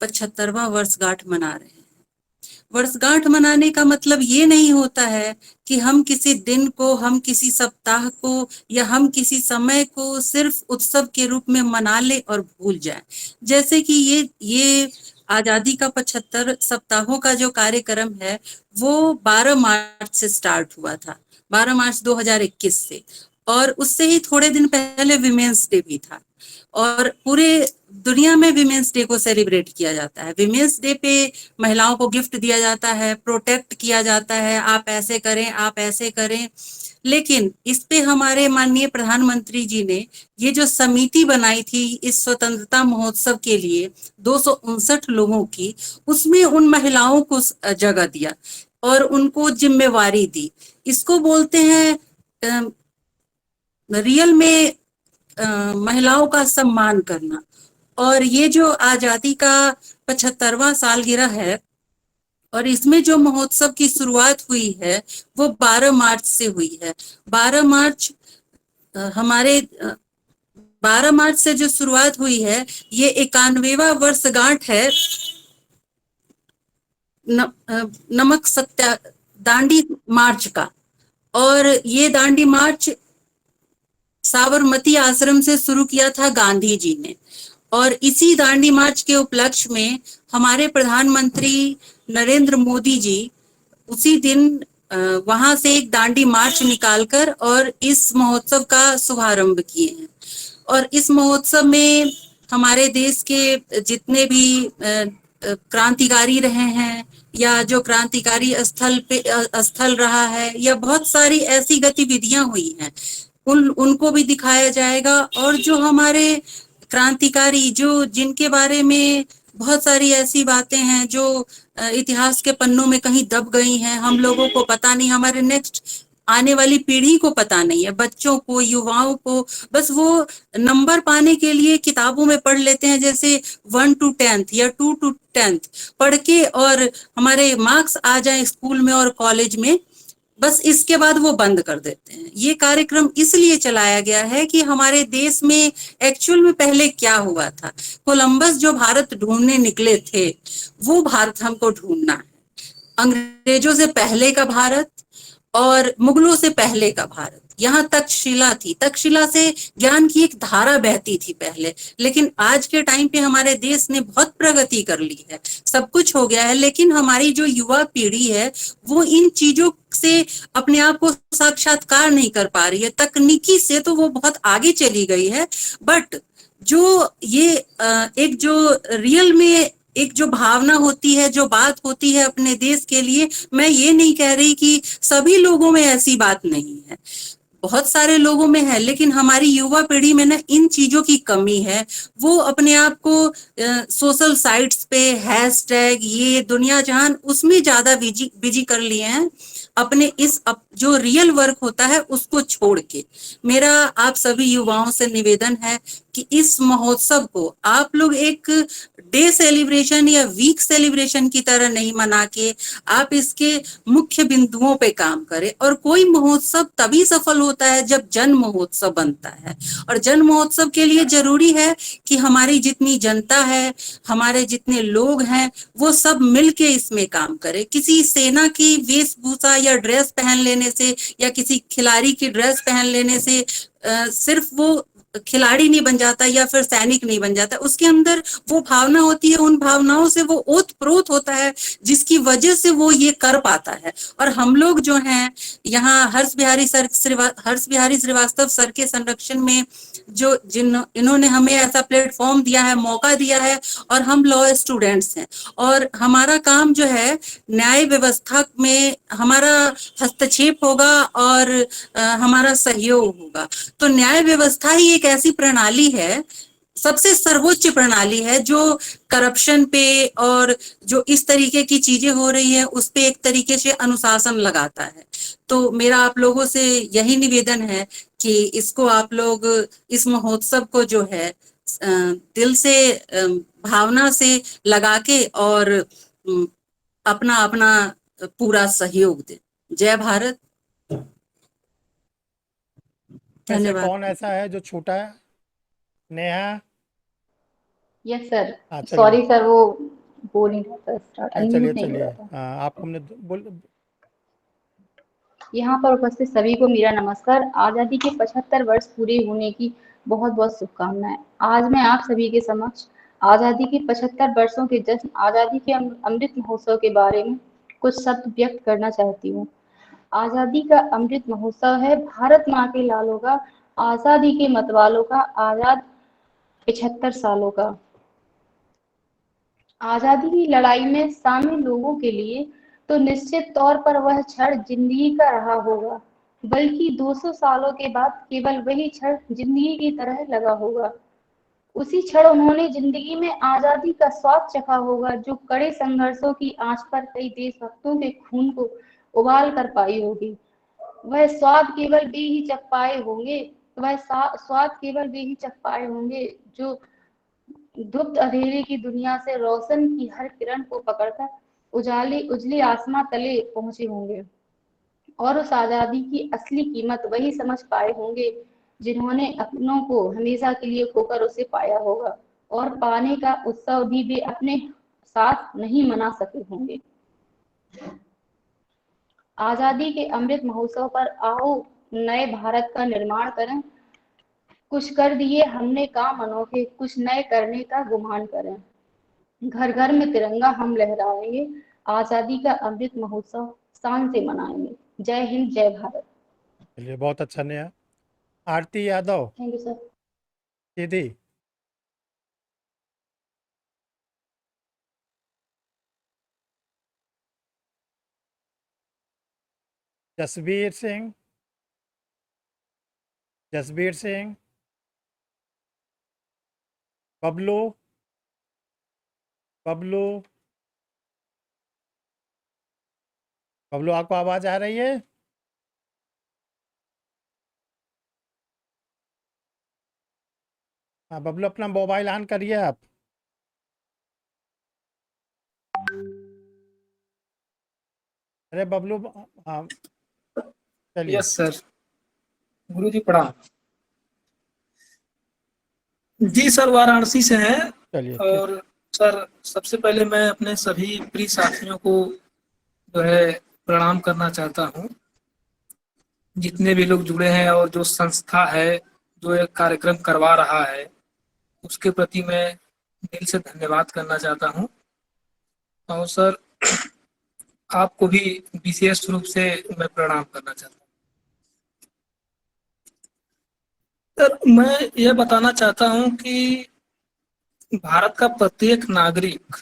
75वां वर्षगांठ मना रहे हैं। वर्षगांठ मनाने का मतलब ये नहीं होता है कि हम किसी दिन को, हम किसी सप्ताह को या हम किसी समय को सिर्फ उत्सव के रूप में मना ले और भूल जाए। जैसे कि ये आजादी का 75 सप्ताहों का जो कार्यक्रम है वो 12 मार्च से स्टार्ट हुआ था, 12 मार्च 2021 से, और उससे ही थोड़े दिन पहले विमेंस डे भी था और पूरे दुनिया में विमेंस डे को सेलिब्रेट किया जाता है। विमेंस डे पे महिलाओं को गिफ्ट दिया जाता है, प्रोटेक्ट किया जाता है, आप ऐसे करें, आप ऐसे करें। लेकिन इस पे हमारे माननीय प्रधानमंत्री जी ने ये जो समिति बनाई थी इस स्वतंत्रता महोत्सव के लिए 259 लोगों की, उसमें उन महिलाओं को जगह दिया और उनको जिम्मेवारी दी। इसको बोलते हैं रियल में महिलाओं का सम्मान करना। और ये जो आजादी का 75वां सालगिरह है और इसमें जो महोत्सव की शुरुआत हुई है वो 12 मार्च से हुई है। 12 मार्च से जो शुरुआत हुई है ये 91वां वर्षगांठ है नमक सत्या दांडी मार्च का। और ये दांडी मार्च साबरमती आश्रम से शुरू किया था गांधी जी ने, और इसी दांडी मार्च के उपलक्ष्य में हमारे प्रधानमंत्री नरेंद्र मोदी जी उसी दिन वहां से एक दांडी मार्च निकालकर और इस महोत्सव का शुभारंभ किए हैं। और इस महोत्सव में हमारे देश के जितने भी क्रांतिकारी रहे हैं या जो क्रांतिकारी स्थल रहा है या बहुत सारी ऐसी गतिविधियां हुई हैं उनको भी दिखाया जाएगा। और जो हमारे क्रांतिकारी जो जिनके बारे में बहुत सारी ऐसी बातें हैं जो इतिहास के पन्नों में कहीं दब गई हैं, हम लोगों को पता नहीं, हमारे नेक्स्ट आने वाली पीढ़ी को पता नहीं है, बच्चों को, युवाओं को बस वो नंबर पाने के लिए किताबों में पढ़ लेते हैं, जैसे 1 to 10th या 2 to 10th पढ़ के और हमारे मार्क्स आ जाए स्कूल में और कॉलेज में, बस इसके बाद वो बंद कर देते हैं। ये कार्यक्रम इसलिए चलाया गया है कि हमारे देश में एक्चुअल में पहले क्या हुआ था। कोलंबस जो भारत ढूंढने निकले थे वो भारत हमको ढूंढना है। अंग्रेजों से पहले का भारत और मुगलों से पहले का भारत, यहाँ तक्षशिला थी, तक्षशिला से ज्ञान की एक धारा बहती थी पहले, लेकिन आज के टाइम पे हमारे देश ने बहुत प्रगति कर ली है, सब कुछ हो गया है, लेकिन हमारी जो युवा पीढ़ी है वो इन चीजों से अपने आप को साक्षात्कार नहीं कर पा रही है। तकनीकी से तो वो बहुत आगे चली गई है, बट जो ये एक जो रियल में एक जो भावना होती है, जो बात होती है अपने देश के लिए, मैं ये नहीं कह रही कि सभी लोगों में ऐसी बात नहीं है, बहुत सारे लोगों में है, लेकिन हमारी युवा पीढ़ी में ना इन चीजों की कमी है। वो अपने आप को सोशल साइट्स पे हैशटैग ये दुनिया जहान उसमें ज्यादा बिजी कर लिए हैं, अपने जो रियल वर्क होता है उसको छोड़ के। मेरा आप सभी युवाओं से निवेदन है कि इस महोत्सव को आप लोग एक डे सेलिब्रेशन या वीक सेलिब्रेशन की तरह नहीं मना के आप इसके मुख्य बिंदुओं पे काम करें। और कोई महोत्सव तभी सफल होता है जब जन महोत्सव बनता है, और जन महोत्सव के लिए जरूरी है कि हमारी जितनी जनता है, हमारे जितने लोग हैं, वो सब मिलके इसमें काम करें। किसी सेना की वेशभूषा या ड्रेस पहन लेने से या किसी खिलाड़ी की ड्रेस पहन लेने से सिर्फ वो खिलाड़ी नहीं बन जाता या फिर सैनिक नहीं बन जाता, उसके अंदर वो भावना होती है, उन भावनाओं से वो ओतप्रोत होता है जिसकी वजह से वो ये कर पाता है। और हम लोग जो हैं यहाँ हर्ष बिहारी श्रीवास्तव सर के संरक्षण में जो इन्होंने हमें ऐसा प्लेटफॉर्म दिया है, मौका दिया है, और हम लॉ स्टूडेंट्स हैं और हमारा काम जो है न्याय व्यवस्था में हमारा हस्तक्षेप होगा और हमारा सहयोग होगा। तो न्याय व्यवस्था ही एक ऐसी प्रणाली है, सबसे सर्वोच्च प्रणाली है, जो करप्शन पे और जो इस तरीके की चीजें हो रही है उस पे एक तरीके से अनुशासन लगाता है। तो मेरा आप लोगों से यही निवेदन है कि इसको आप लोग इस महोत्सव को जो है दिल से भावना से लगा के और अपना अपना पूरा सहयोग दें। जय भारत। धन्यवाद। कौन ऐसा है जो छोटा है? नेहा? यस सर, हाँ, चलिए। सॉरी सर, वो बोल नहीं रहा था, स्टार्ट चलिए अनम्यूट नहीं हो चलिए, रहा था। आपको हमने बोल यहाँ पर उपस्थित सभी को मेरा नमस्कार। आज़ादी के 75 वर्ष पूरे होने की बहुत बहुत शुभकामनाएं। आज मैं आप सभी के समक्ष आज़ादी के 75 वर्षों के जश्न आज़ादी के अमृत महोत्सव के बारे में कुछ शब्द व्यक्त करना चाहती हूँ। आज़ादी का अमृत महोत्सव है भारत माँ के लालों का, आज़ादी के मतवालों का, आज़ाद 75 सालों का। आज़ादी की लड़ाई में शामिल लोगों के लिए तो निश्चित तौर पर वह क्षण जिंदगी का रहा होगा, बल्कि 200 सालों के बाद केवल वही क्षण जिंदगी की तरह लगा होगा। उसी क्षण उन्होंने जिंदगी में आज़ादी का स्वाद चखा होगा, जो कड़े संघर्षों की आंच पर कई देशभक्तों के खून को उबाल कर पाई होगी। वह स्वाद केवल वे ही चख पाए होंगे, जो गुप्त अंधेरे की दुनिया से रोशन की हर किरण को पकड़कर उजले आसमां तले पहुंचे होंगे, और उस आजादी की असली कीमत वही समझ पाए होंगे जिन्होंने अपनों को हमेशा के लिए खोकर उसे पाया होगा, और पाने का उत्सव भी वे अपने साथ नहीं मना सके होंगे। आजादी के अमृत महोत्सव पर आओ नए भारत का निर्माण करें। कुछ कर दिए हमने काम अनोखे, कुछ नए करने का गुमान करें। घर घर में तिरंगा हम लहराएंगे, आजादी का अमृत महोत्सव शान से मनाएंगे। जय हिंद, जय भारत। चलिए, बहुत अच्छा Neha. Aarti Yadav thank you sir. दीदी। जसबीर सिंह, जसबीर सिंह, बबलू, बबलू, बबलू आपको आवाज आ रही है? हाँ बबलू, अपना मोबाइल ऑन करिए आप। अरे बबलू, हाँ चलिए। Yes sir. गुरुजी प्रणाम। जी सर, वाराणसी से हैं। चलिए। और सर, सबसे पहले मैं अपने सभी प्रिय साथियों को जो है प्रणाम करना चाहता हूँ। जितने भी लोग जुड़े हैं और जो संस्था है जो एक कार्यक्रम करवा रहा है, उसके प्रति मैं दिल से धन्यवाद करना चाहता हूँ। और सर, आपको भी विशेष रूप से मैं प्रणाम करना चाहता हूँ। सर, मैं ये बताना चाहता हूँ कि भारत का प्रत्येक नागरिक,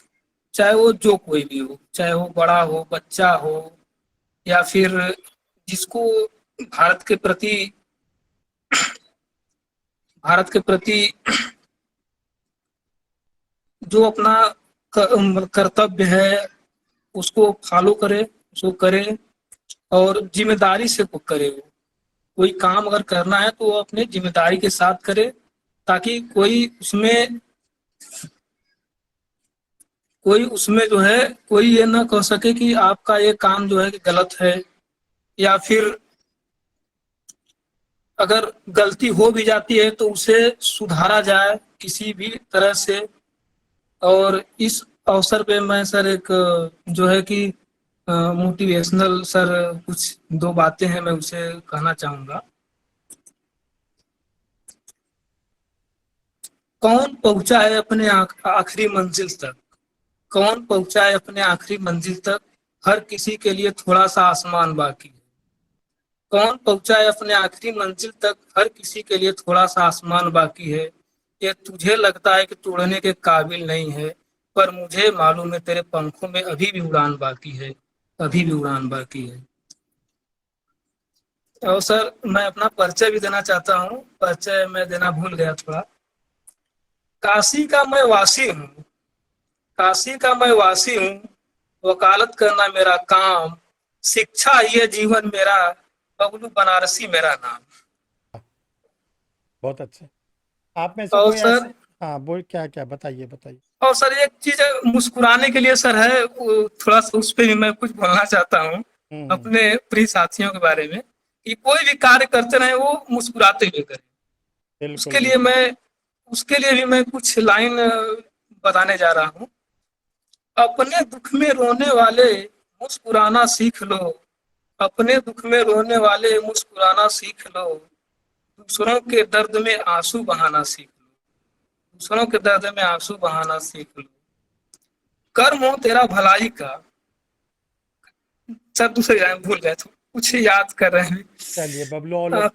चाहे वो जो कोई भी हो, चाहे वो बड़ा हो, बच्चा हो, या फिर जिसको भारत के प्रति जो अपना कर्तव्य है उसको फॉलो करे, उसको करे और जिम्मेदारी से वो करे। वो कोई काम अगर करना है तो वो अपने जिम्मेदारी के साथ करे, ताकि कोई उसमें जो है कोई ये ना कह सके कि आपका ये काम जो है कि गलत है, या फिर अगर गलती हो भी जाती है तो उसे सुधारा जाए किसी भी तरह से। और इस अवसर पे मैं सर एक जो है कि मोटिवेशनल सर कुछ 2 बातें हैं, मैं उसे कहना चाहूंगा। कौन पहुंचा है अपने आखिरी मंजिल तक, कौन पहुंचा है अपने आखिरी मंजिल तक, हर किसी के लिए थोड़ा सा आसमान बाकी है। कौन पहुंचा है अपने आखिरी मंजिल तक, हर किसी के लिए थोड़ा सा आसमान बाकी है। ये तुझे लगता है कि तोड़ने के काबिल नहीं है, पर मुझे मालूम है तेरे पंखों में अभी भी उड़ान बाकी है, अभी भी उड़ान बाकी है। और सर, मैं अपना परिचय भी देना चाहता हूँ। परिचय मैं देना भूल गया थोड़ा। काशी का मैं वासी हूँ, काशी का मैं वासी हूँ, वकालत करना मेरा काम, शिक्षा ये जीवन मेरा, बबलू बनारसी मेरा नाम। बहुत अच्छे। आप में से और कोई सर, ऐसे, हाँ बोल, क्या क्या बताइए बताइए। और सर एक चीज मुस्कुराने के लिए सर है, थोड़ा सा उस पर भी मैं कुछ बोलना चाहता हूँ अपने प्रिय साथियों के बारे में, कि कोई भी कार्य करते रहे वो मुस्कुराते हुए करें। उसके लिए भी मैं कुछ लाइन बताने जा रहा हूँ। अपने दुख में रोने वाले मुस्कुराना सीख लो, अपने दुख में रोने वाले मुस्कुराना सीख लो, दूसरों के दर्द में आंसू बहाना सीख लो, दूसरों के दर्द में आंसू बहाना सीख लो। कर्म हो तेरा भलाई का, सर दूसरी लाइन भूल गए तो कुछ याद कर रहे हैं। चलिए बबलू, और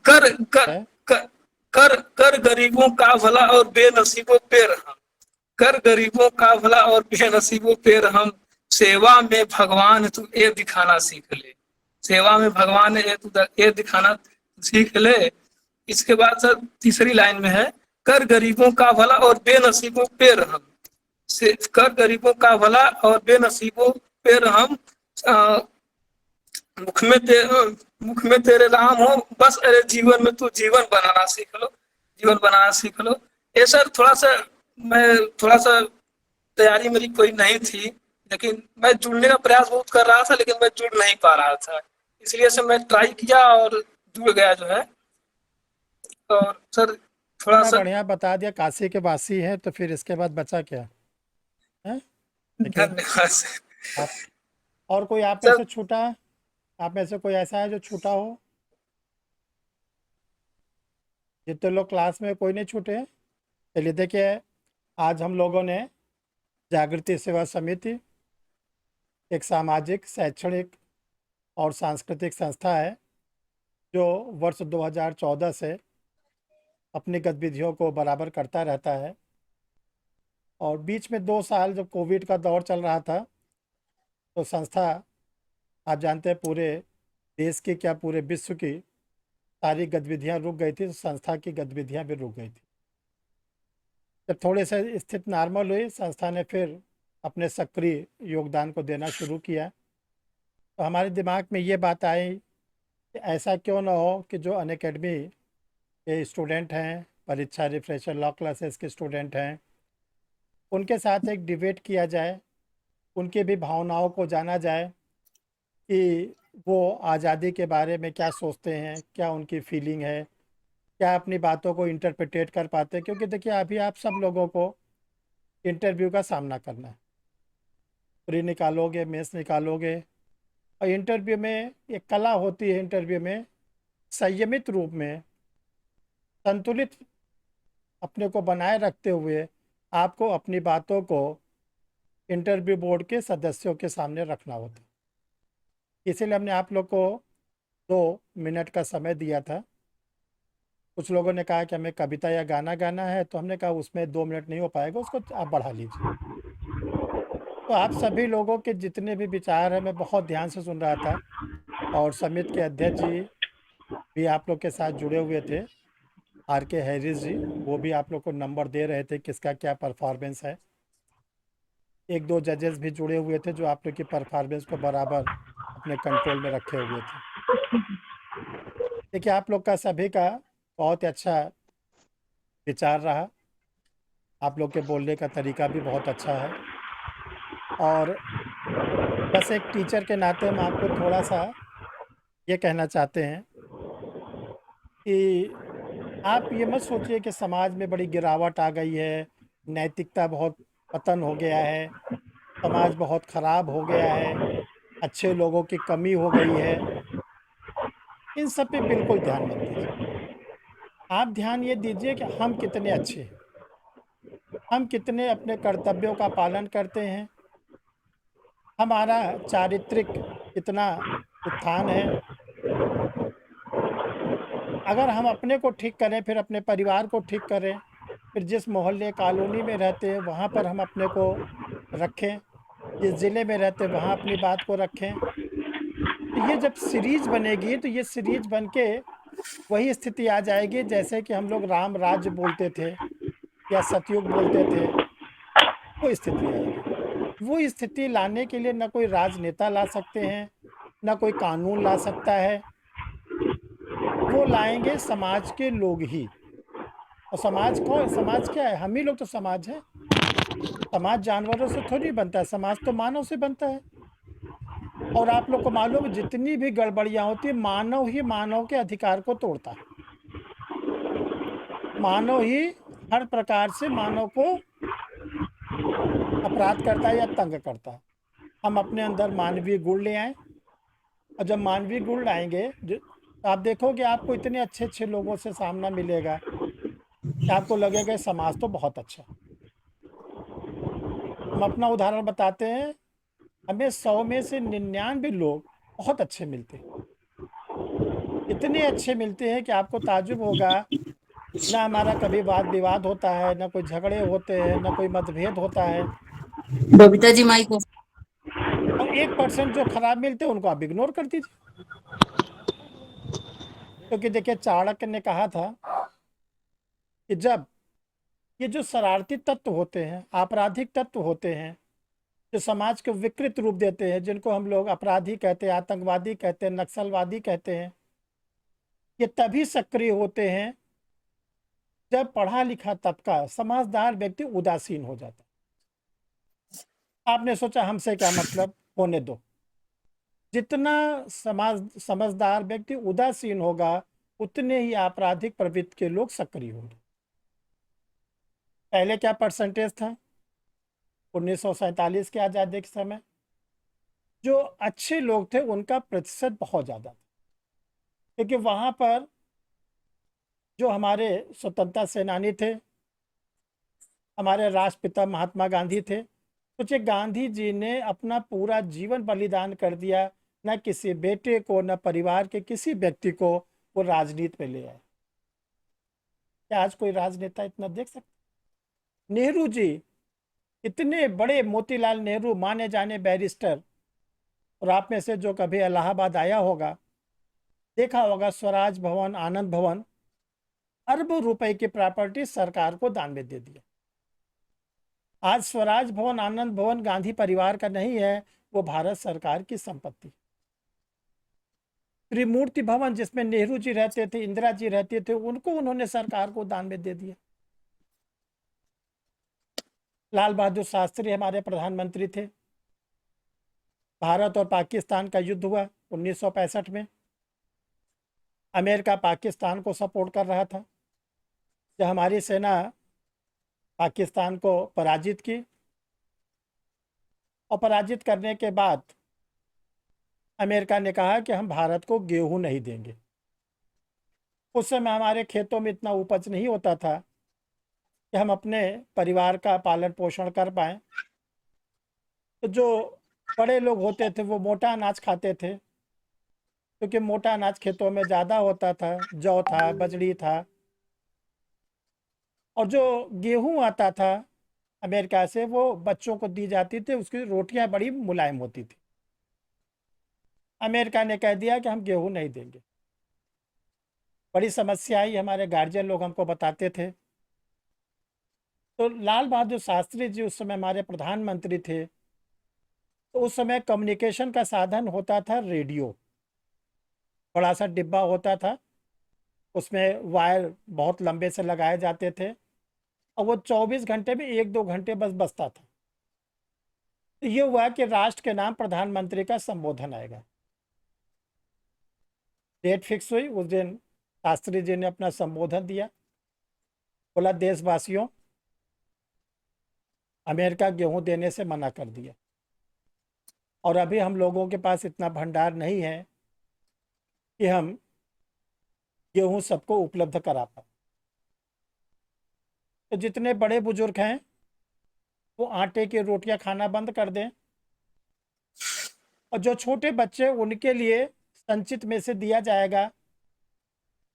कर गरीबों का भला और बेनसीबों पे रहम, कर गरीबों का भला और बेनसीबों पे रहम, सेवा में भगवान तू ये दिखाना सीख ले, सेवा में भगवान ये दिखाना सीख ले। इसके बाद सर तीसरी लाइन में है, कर गरीबों का भला और बेनसीबों पे रहम, कर गरीबों का भला और बेनसीबों पे रहम, मुख में तेरे राम हो, बस अरे जीवन में तू जीवन बनाना सीख लो, जीवन बनाना सीख लो। ये सर थोड़ा सा तैयारी मेरी कोई नहीं थी, लेकिन मैं जुड़ने का प्रयास बहुत कर रहा था, लेकिन मैं जुड़ नहीं पा रहा था, इसलिए से मैं ट्राई किया और जुड़ गया जो है। और सर थोड़ा सा बढ़िया बता दिया, काशी के वासी है, तो फिर इसके बाद बचा क्या है? धन्यवाद। और कोई आप में से छूटा? आप में से कोई ऐसा है जो छूटा हो? जितने लोग क्लास में कोई नहीं छूटे? चलिए देखिए, आज हम लोगों ने जागृति सेवा समिति एक सामाजिक, शैक्षणिक और सांस्कृतिक संस्था है जो वर्ष 2014 से अपनी गतिविधियों को बराबर करता रहता है। और बीच में 2 साल जब कोविड का दौर चल रहा था तो संस्था, आप जानते हैं, पूरे देश की क्या पूरे विश्व की सारी गतिविधियां रुक गई थी, तो संस्था की गतिविधियां भी रुक गई थी। जब थोड़े से स्थिति नॉर्मल हुई, संस्था ने फिर अपने सक्रिय योगदान को देना शुरू किया। तो हमारे दिमाग में ये बात आई कि ऐसा क्यों ना हो कि जो अनअकैडमी के स्टूडेंट हैं, परीक्षा रिफ्रेशर लॉ क्लासेस के स्टूडेंट हैं, उनके साथ एक डिबेट किया जाए, उनकी भी भावनाओं को जाना जाए कि वो आज़ादी के बारे में क्या सोचते हैं, क्या उनकी फीलिंग है, क्या अपनी बातों को इंटरप्रिटेट कर पाते हैं। क्योंकि देखिए, अभी आप सब लोगों को इंटरव्यू का सामना करना है, प्री निकालोगे, मेंस निकालोगे, और इंटरव्यू में एक कला होती है, इंटरव्यू में संयमित रूप में संतुलित अपने को बनाए रखते हुए आपको अपनी बातों को इंटरव्यू बोर्ड के सदस्यों के सामने रखना होता है। इसीलिए हमने आप लोग को 2 मिनट का समय दिया था। कुछ लोगों ने कहा कि हमें कविता या गाना गाना है, तो हमने कहा उसमें 2 मिनट नहीं हो पाएगा, उसको आप बढ़ा लीजिए। तो आप सभी लोगों के जितने भी विचार हैं मैं बहुत ध्यान से सुन रहा था, और समिति के अध्यक्ष जी भी आप लोग के साथ जुड़े हुए थे, आर के हैरिस जी, वो भी आप लोग को नंबर दे रहे थे किसका क्या परफॉर्मेंस है। 1-2 जजेस भी जुड़े हुए थे जो आप लोग की परफॉर्मेंस को बराबर अपने कंट्रोल में रखे हुए थे। देखिए, आप लोग का सभी का बहुत ही अच्छा विचार रहा, आप लोग के बोलने का तरीका भी बहुत अच्छा है। और बस एक टीचर के नाते हम आपको थोड़ा सा ये कहना चाहते हैं कि आप ये मत सोचिए कि समाज में बड़ी गिरावट आ गई है, नैतिकता बहुत पतन हो गया है, समाज बहुत ख़राब हो गया है, अच्छे लोगों की कमी हो गई है। इन सब पे बिल्कुल ध्यान मत दीजिए। आप ध्यान ये दीजिए कि हम कितने अच्छे हैं, हम कितने अपने कर्तव्यों का पालन करते हैं, हमारा चारित्रिक कितना उत्थान है। अगर हम अपने को ठीक करें, फिर अपने परिवार को ठीक करें, फिर जिस मोहल्ले कॉलोनी में रहते हैं वहाँ पर हम अपने को रखें, जिस ज़िले में रहते हैं वहाँ अपनी बात को रखें। तो ये जब सीरीज बनेगी तो ये सीरीज बन के वही स्थिति आ जाएगी जैसे कि हम लोग राम राज्य बोलते थे या सतयुग बोलते थे, वो स्थिति आएगी। वो स्थिति लाने के लिए न कोई राजनेता ला सकते हैं, न कोई कानून ला सकता है, वो लाएंगे समाज के लोग ही। और समाज कौन, समाज क्या है? हम ही लोग तो समाज है। समाज जानवरों से थोड़ी बनता है, समाज तो मानव से बनता है। और आप लोग को मालूम है, जितनी भी गड़बड़ियां होती है, मानव ही मानव के अधिकार को तोड़ता है। मानव ही हर प्रकार से मानव को अपराध करता है या तंग करता है। हम अपने अंदर मानवीय गुण ले आए, और जब मानवीय गुण लाएंगे तो आप देखोगे आपको इतने अच्छे अच्छे लोगों से सामना मिलेगा कि आपको लगेगा समाज तो बहुत अच्छा है। हम अपना उदाहरण बताते हैं, हमें 100 में से 99 लोग बहुत अच्छे मिलते हैं, इतने अच्छे मिलते हैं कि आपको ताज्जुब होगा। ना हमारा कभी वाद विवाद होता है, ना कोई झगड़े होते हैं, ना कोई मतभेद होता है। Babita ji mic off. और 1% जो खराब मिलते हैं उनको आप इग्नोर कर दीजिए। क्योंकि देखिए, चाणक्य ने कहा था कि जब ये जो शरारती तत्व होते हैं, आपराधिक तत्व होते हैं, जो समाज को विकृत रूप देते हैं, जिनको हम लोग अपराधी कहते हैं, आतंकवादी कहते हैं, नक्सलवादी कहते हैं, ये तभी सक्रिय होते हैं जब पढ़ा लिखा तबका, समझदार व्यक्ति उदासीन हो जाता है। आपने सोचा हमसे क्या मतलब, होने दो। जितना समझदार व्यक्ति उदासीन होगा, उतने ही आपराधिक प्रवृत्ति के लोग सक्रिय होंगे। पहले क्या परसेंटेज था 1947 के आज़ादी के समय? जो अच्छे लोग थे उनका प्रतिशत बहुत ज़्यादा था, क्योंकि वहाँ पर जो हमारे स्वतंत्रता सेनानी थे, हमारे राष्ट्रपिता महात्मा गांधी थे, सोचिए गांधी जी ने अपना पूरा जीवन बलिदान कर दिया, न किसी बेटे को न परिवार के किसी व्यक्ति को वो राजनीति में ले आए। क्या आज कोई राजनेता इतना देख सकता? नेहरू जी इतने बड़े, मोतीलाल नेहरू माने जाने बैरिस्टर, और आप में से जो कभी इलाहाबाद आया होगा देखा होगा स्वराज भवन, आनंद भवन, अरबों रुपए की प्रॉपर्टी सरकार को दान में दे दिया। आज स्वराज भवन, आनंद भवन गांधी परिवार का नहीं है, वो भारत सरकार की संपत्ति। त्रिमूर्ति भवन जिसमें नेहरू जी रहते थे, इंदिरा जी रहते थे, उनको उन्होंने सरकार को दान में दे दिया। लाल बहादुर शास्त्री हमारे प्रधानमंत्री थे। भारत और पाकिस्तान का युद्ध हुआ 1965 में। अमेरिका पाकिस्तान को सपोर्ट कर रहा था। जब हमारी सेना पाकिस्तान को पराजित की, और पराजित करने के बाद अमेरिका ने कहा कि हम भारत को गेहूं नहीं देंगे। उस समय हमारे खेतों में इतना उपज नहीं होता था कि हम अपने परिवार का पालन पोषण कर पाएं। तो जो बड़े लोग होते थे वो मोटा अनाज खाते थे, क्योंकि मोटा अनाज खेतों में ज़्यादा होता था, जौ था, बजड़ी था। और जो गेहूं आता था अमेरिका से, वो बच्चों को दी जाती थी, उसकी रोटियां बड़ी मुलायम होती थी। अमेरिका ने कह दिया कि हम गेहूं नहीं देंगे। बड़ी समस्या आई, हमारे गार्जियन लोग हमको बताते थे। तो लाल बहादुर शास्त्री जी उस समय हमारे प्रधानमंत्री थे। तो उस समय कम्युनिकेशन का साधन होता था रेडियो, बड़ा सा डिब्बा होता था, उसमें वायर बहुत लंबे से लगाए जाते थे, और वो 24 घंटे में 1-2 घंटे बस बजता था। तो ये हुआ कि राष्ट्र के नाम प्रधानमंत्री का संबोधन आएगा। डेट फिक्स हुई, उस दिन शास्त्री जी ने अपना संबोधन दिया, बोला देशवासियों, अमेरिका गेहूं देने से मना कर दिया, और अभी हम लोगों के पास इतना भंडार नहीं है कि हम गेहूं सबको उपलब्ध करा पाए। तो जितने बड़े बुजुर्ग हैं वो आटे की रोटियां खाना बंद कर दें, और जो छोटे बच्चे उनके लिए संचित में से दिया जाएगा,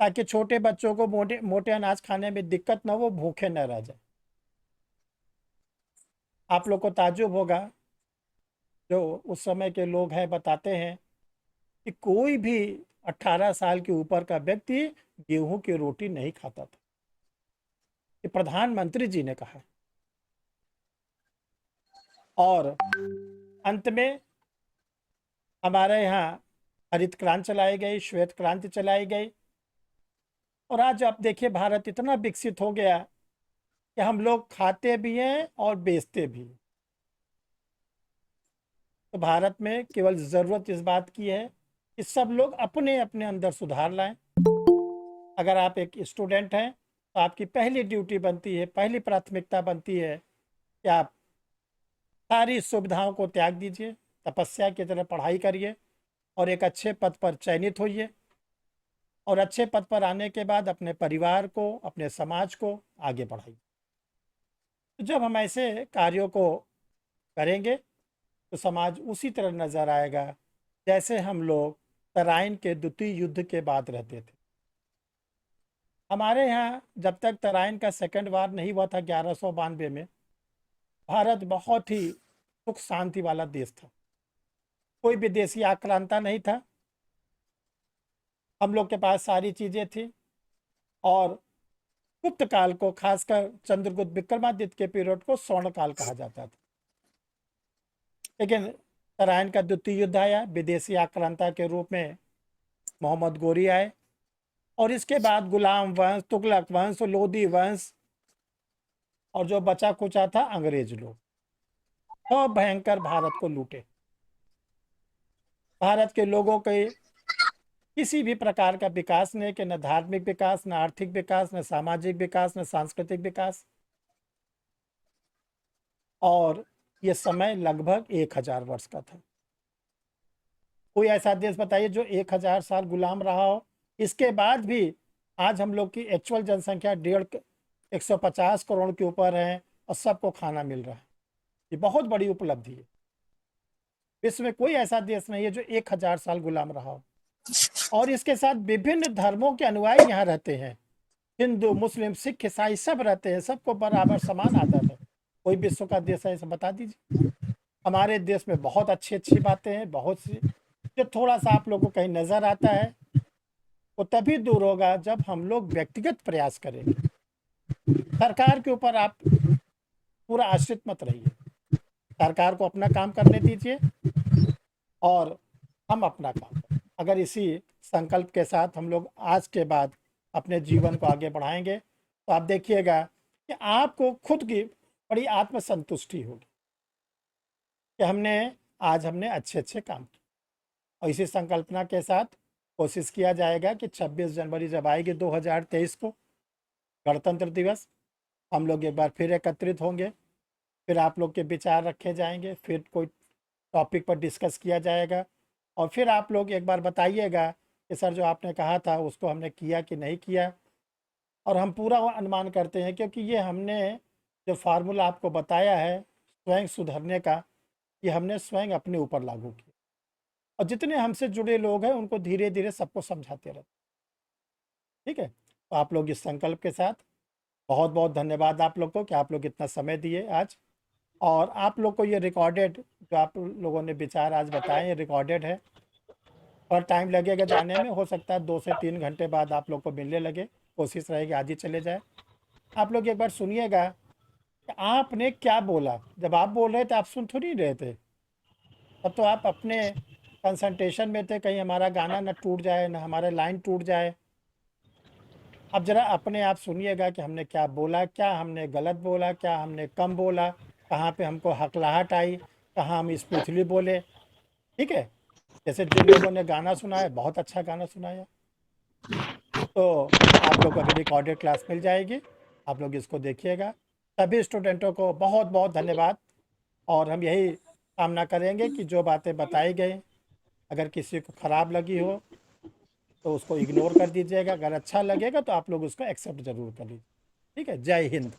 ताकि छोटे बच्चों को मोटे मोटे अनाज खाने में दिक्कत न हो, वो भूखे न रह जाए। आप लोग को ताज्जुब होगा, जो उस समय के लोग हैं बताते हैं कि कोई भी 18 साल के ऊपर का व्यक्ति गेहूं की रोटी नहीं खाता था। ये प्रधानमंत्री जी ने कहा। और अंत में हमारे यहाँ हरित क्रांति चलाई गई, श्वेत क्रांति चलाई गई, और आज आप देखिए भारत इतना विकसित हो गया कि हम लोग खाते भी हैं और बेचते भी। तो भारत में केवल ज़रूरत इस बात की है कि सब लोग अपने अपने अंदर सुधार लाएं। अगर आप एक स्टूडेंट हैं तो आपकी पहली ड्यूटी बनती है, पहली प्राथमिकता बनती है कि आप सारी सुविधाओं को त्याग दीजिए, तपस्या की तरह पढ़ाई करिए, और एक अच्छे पद पर चयनित होइए, और अच्छे पद पर आने के बाद अपने परिवार को, अपने समाज को आगे बढ़ाइए। तो जब हम ऐसे कार्यों को करेंगे तो समाज उसी तरह नज़र आएगा जैसे हम लोग तराइन के द्वितीय युद्ध के बाद रहते थे। हमारे यहाँ जब तक तराइन का सेकंड वार नहीं हुआ था 1192 में, भारत बहुत ही सुख शांति वाला देश था। कोई विदेशी आक्रांता नहीं था, हम लोग के पास सारी चीज़ें थी। और गुप्त काल को, खासकर चंद्रगुप्त विक्रमादित्य के पीरियड को स्वर्ण काल कहा जाता था। लेकिन तराइन का द्वितीय युद्ध आया, विदेशी आक्रांता के रूप में मोहम्मद गोरी आए, और इसके बाद गुलाम वंश, तुगलक वंश, लोदी वंश, और जो बचा कुचा था अंग्रेज लोग, तो भयंकर भारत को लूटे। भारत के लोगों के किसी भी प्रकार का विकास नहीं, कि न धार्मिक विकास, न आर्थिक विकास, न सामाजिक विकास, न सांस्कृतिक विकास। और ये समय लगभग 1000 वर्ष का था। कोई ऐसा देश बताइए जो 1000 साल गुलाम रहा हो, इसके बाद भी आज हम लोग की एक्चुअल जनसंख्या 150 करोड़ के ऊपर है और सबको खाना मिल रहा है। ये बहुत बड़ी उपलब्धि है। विश्व में कोई ऐसा देश नहीं है जो 1000 साल गुलाम रहा हो। और इसके साथ विभिन्न धर्मों के अनुयायी यहाँ रहते हैं, हिंदू, मुस्लिम, सिख, ईसाई सब रहते हैं, सबको बराबर समान आदर है। कोई विश्व का देश है ऐसा बता दीजिए। हमारे देश में बहुत अच्छी अच्छी बातें हैं, बहुत सी, जो थोड़ा सा आप लोगों को कहीं नजर आता है वो तभी दूर होगा जब हम लोग व्यक्तिगत प्रयास करेंगे। सरकार के ऊपर आप पूरा आश्रित मत रहिए, सरकार को अपना काम करने दीजिए और हम अपना काम करें। अगर इसी संकल्प के साथ हम लोग आज के बाद अपने जीवन को आगे बढ़ाएंगे तो आप देखिएगा कि आपको खुद की बड़ी आत्मसंतुष्टि होगी कि हमने अच्छे अच्छे काम किए। और इसी संकल्पना के साथ कोशिश किया जाएगा कि 26 जनवरी जब आएगी 2023 को, गणतंत्र दिवस, हम लोग एक बार फिर एकत्रित होंगे, फिर आप लोग के विचार रखे जाएंगे, फिर कोई टॉपिक पर डिस्कस किया जाएगा और फिर आप लोग एक बार बताइएगा कि सर जो आपने कहा था उसको हमने किया कि नहीं किया। और हम पूरा अनुमान करते हैं क्योंकि ये हमने जो फार्मूला आपको बताया है स्वयं सुधरने का, ये हमने स्वयं अपने ऊपर लागू किया और जितने हमसे जुड़े लोग हैं उनको धीरे धीरे सबको समझाते रहते। ठीक है, तो आप लोग इस संकल्प के साथ, बहुत बहुत धन्यवाद आप लोग को कि आप लोग इतना समय दिए आज। और आप लोग को ये रिकॉर्डेड जो आप लोगों ने विचार आज बताए ये रिकॉर्डेड है और टाइम लगेगा जाने में, हो सकता है 2 से 3 घंटे बाद आप लोग को मिलने लगे, कोशिश रहेगी आज ही चले जाए। आप लोग एक बार सुनिएगा कि आपने क्या बोला। जब आप बोल रहे थे आप सुन थोड़ी रहे थे, तब तो आप अपने कंसंट्रेशन में थे, कहीं हमारा गाना न टूट जाए न हमारा लाइन टूट जाए। अब जरा अपने आप सुनिएगा कि हमने क्या बोला, क्या हमने गलत बोला, क्या हमने कम बोला, कहाँ पे हमको हकलाहट आई, कहाँ हम स्मूथली बोले। ठीक है, जैसे जिन लोगों ने गाना सुनाया बहुत अच्छा गाना सुनाया, तो आप लोग को अभी रिकॉर्डेड क्लास मिल जाएगी, आप लोग इसको देखिएगा। सभी स्टूडेंटों को बहुत बहुत धन्यवाद और हम यही कामना करेंगे कि जो बातें बताई गई अगर किसी को ख़राब लगी हो तो उसको इग्नोर कर दीजिएगा, अगर अच्छा लगेगा तो आप लोग उसको एक्सेप्ट जरूर कर लीजिए। ठीक है, जय हिंद।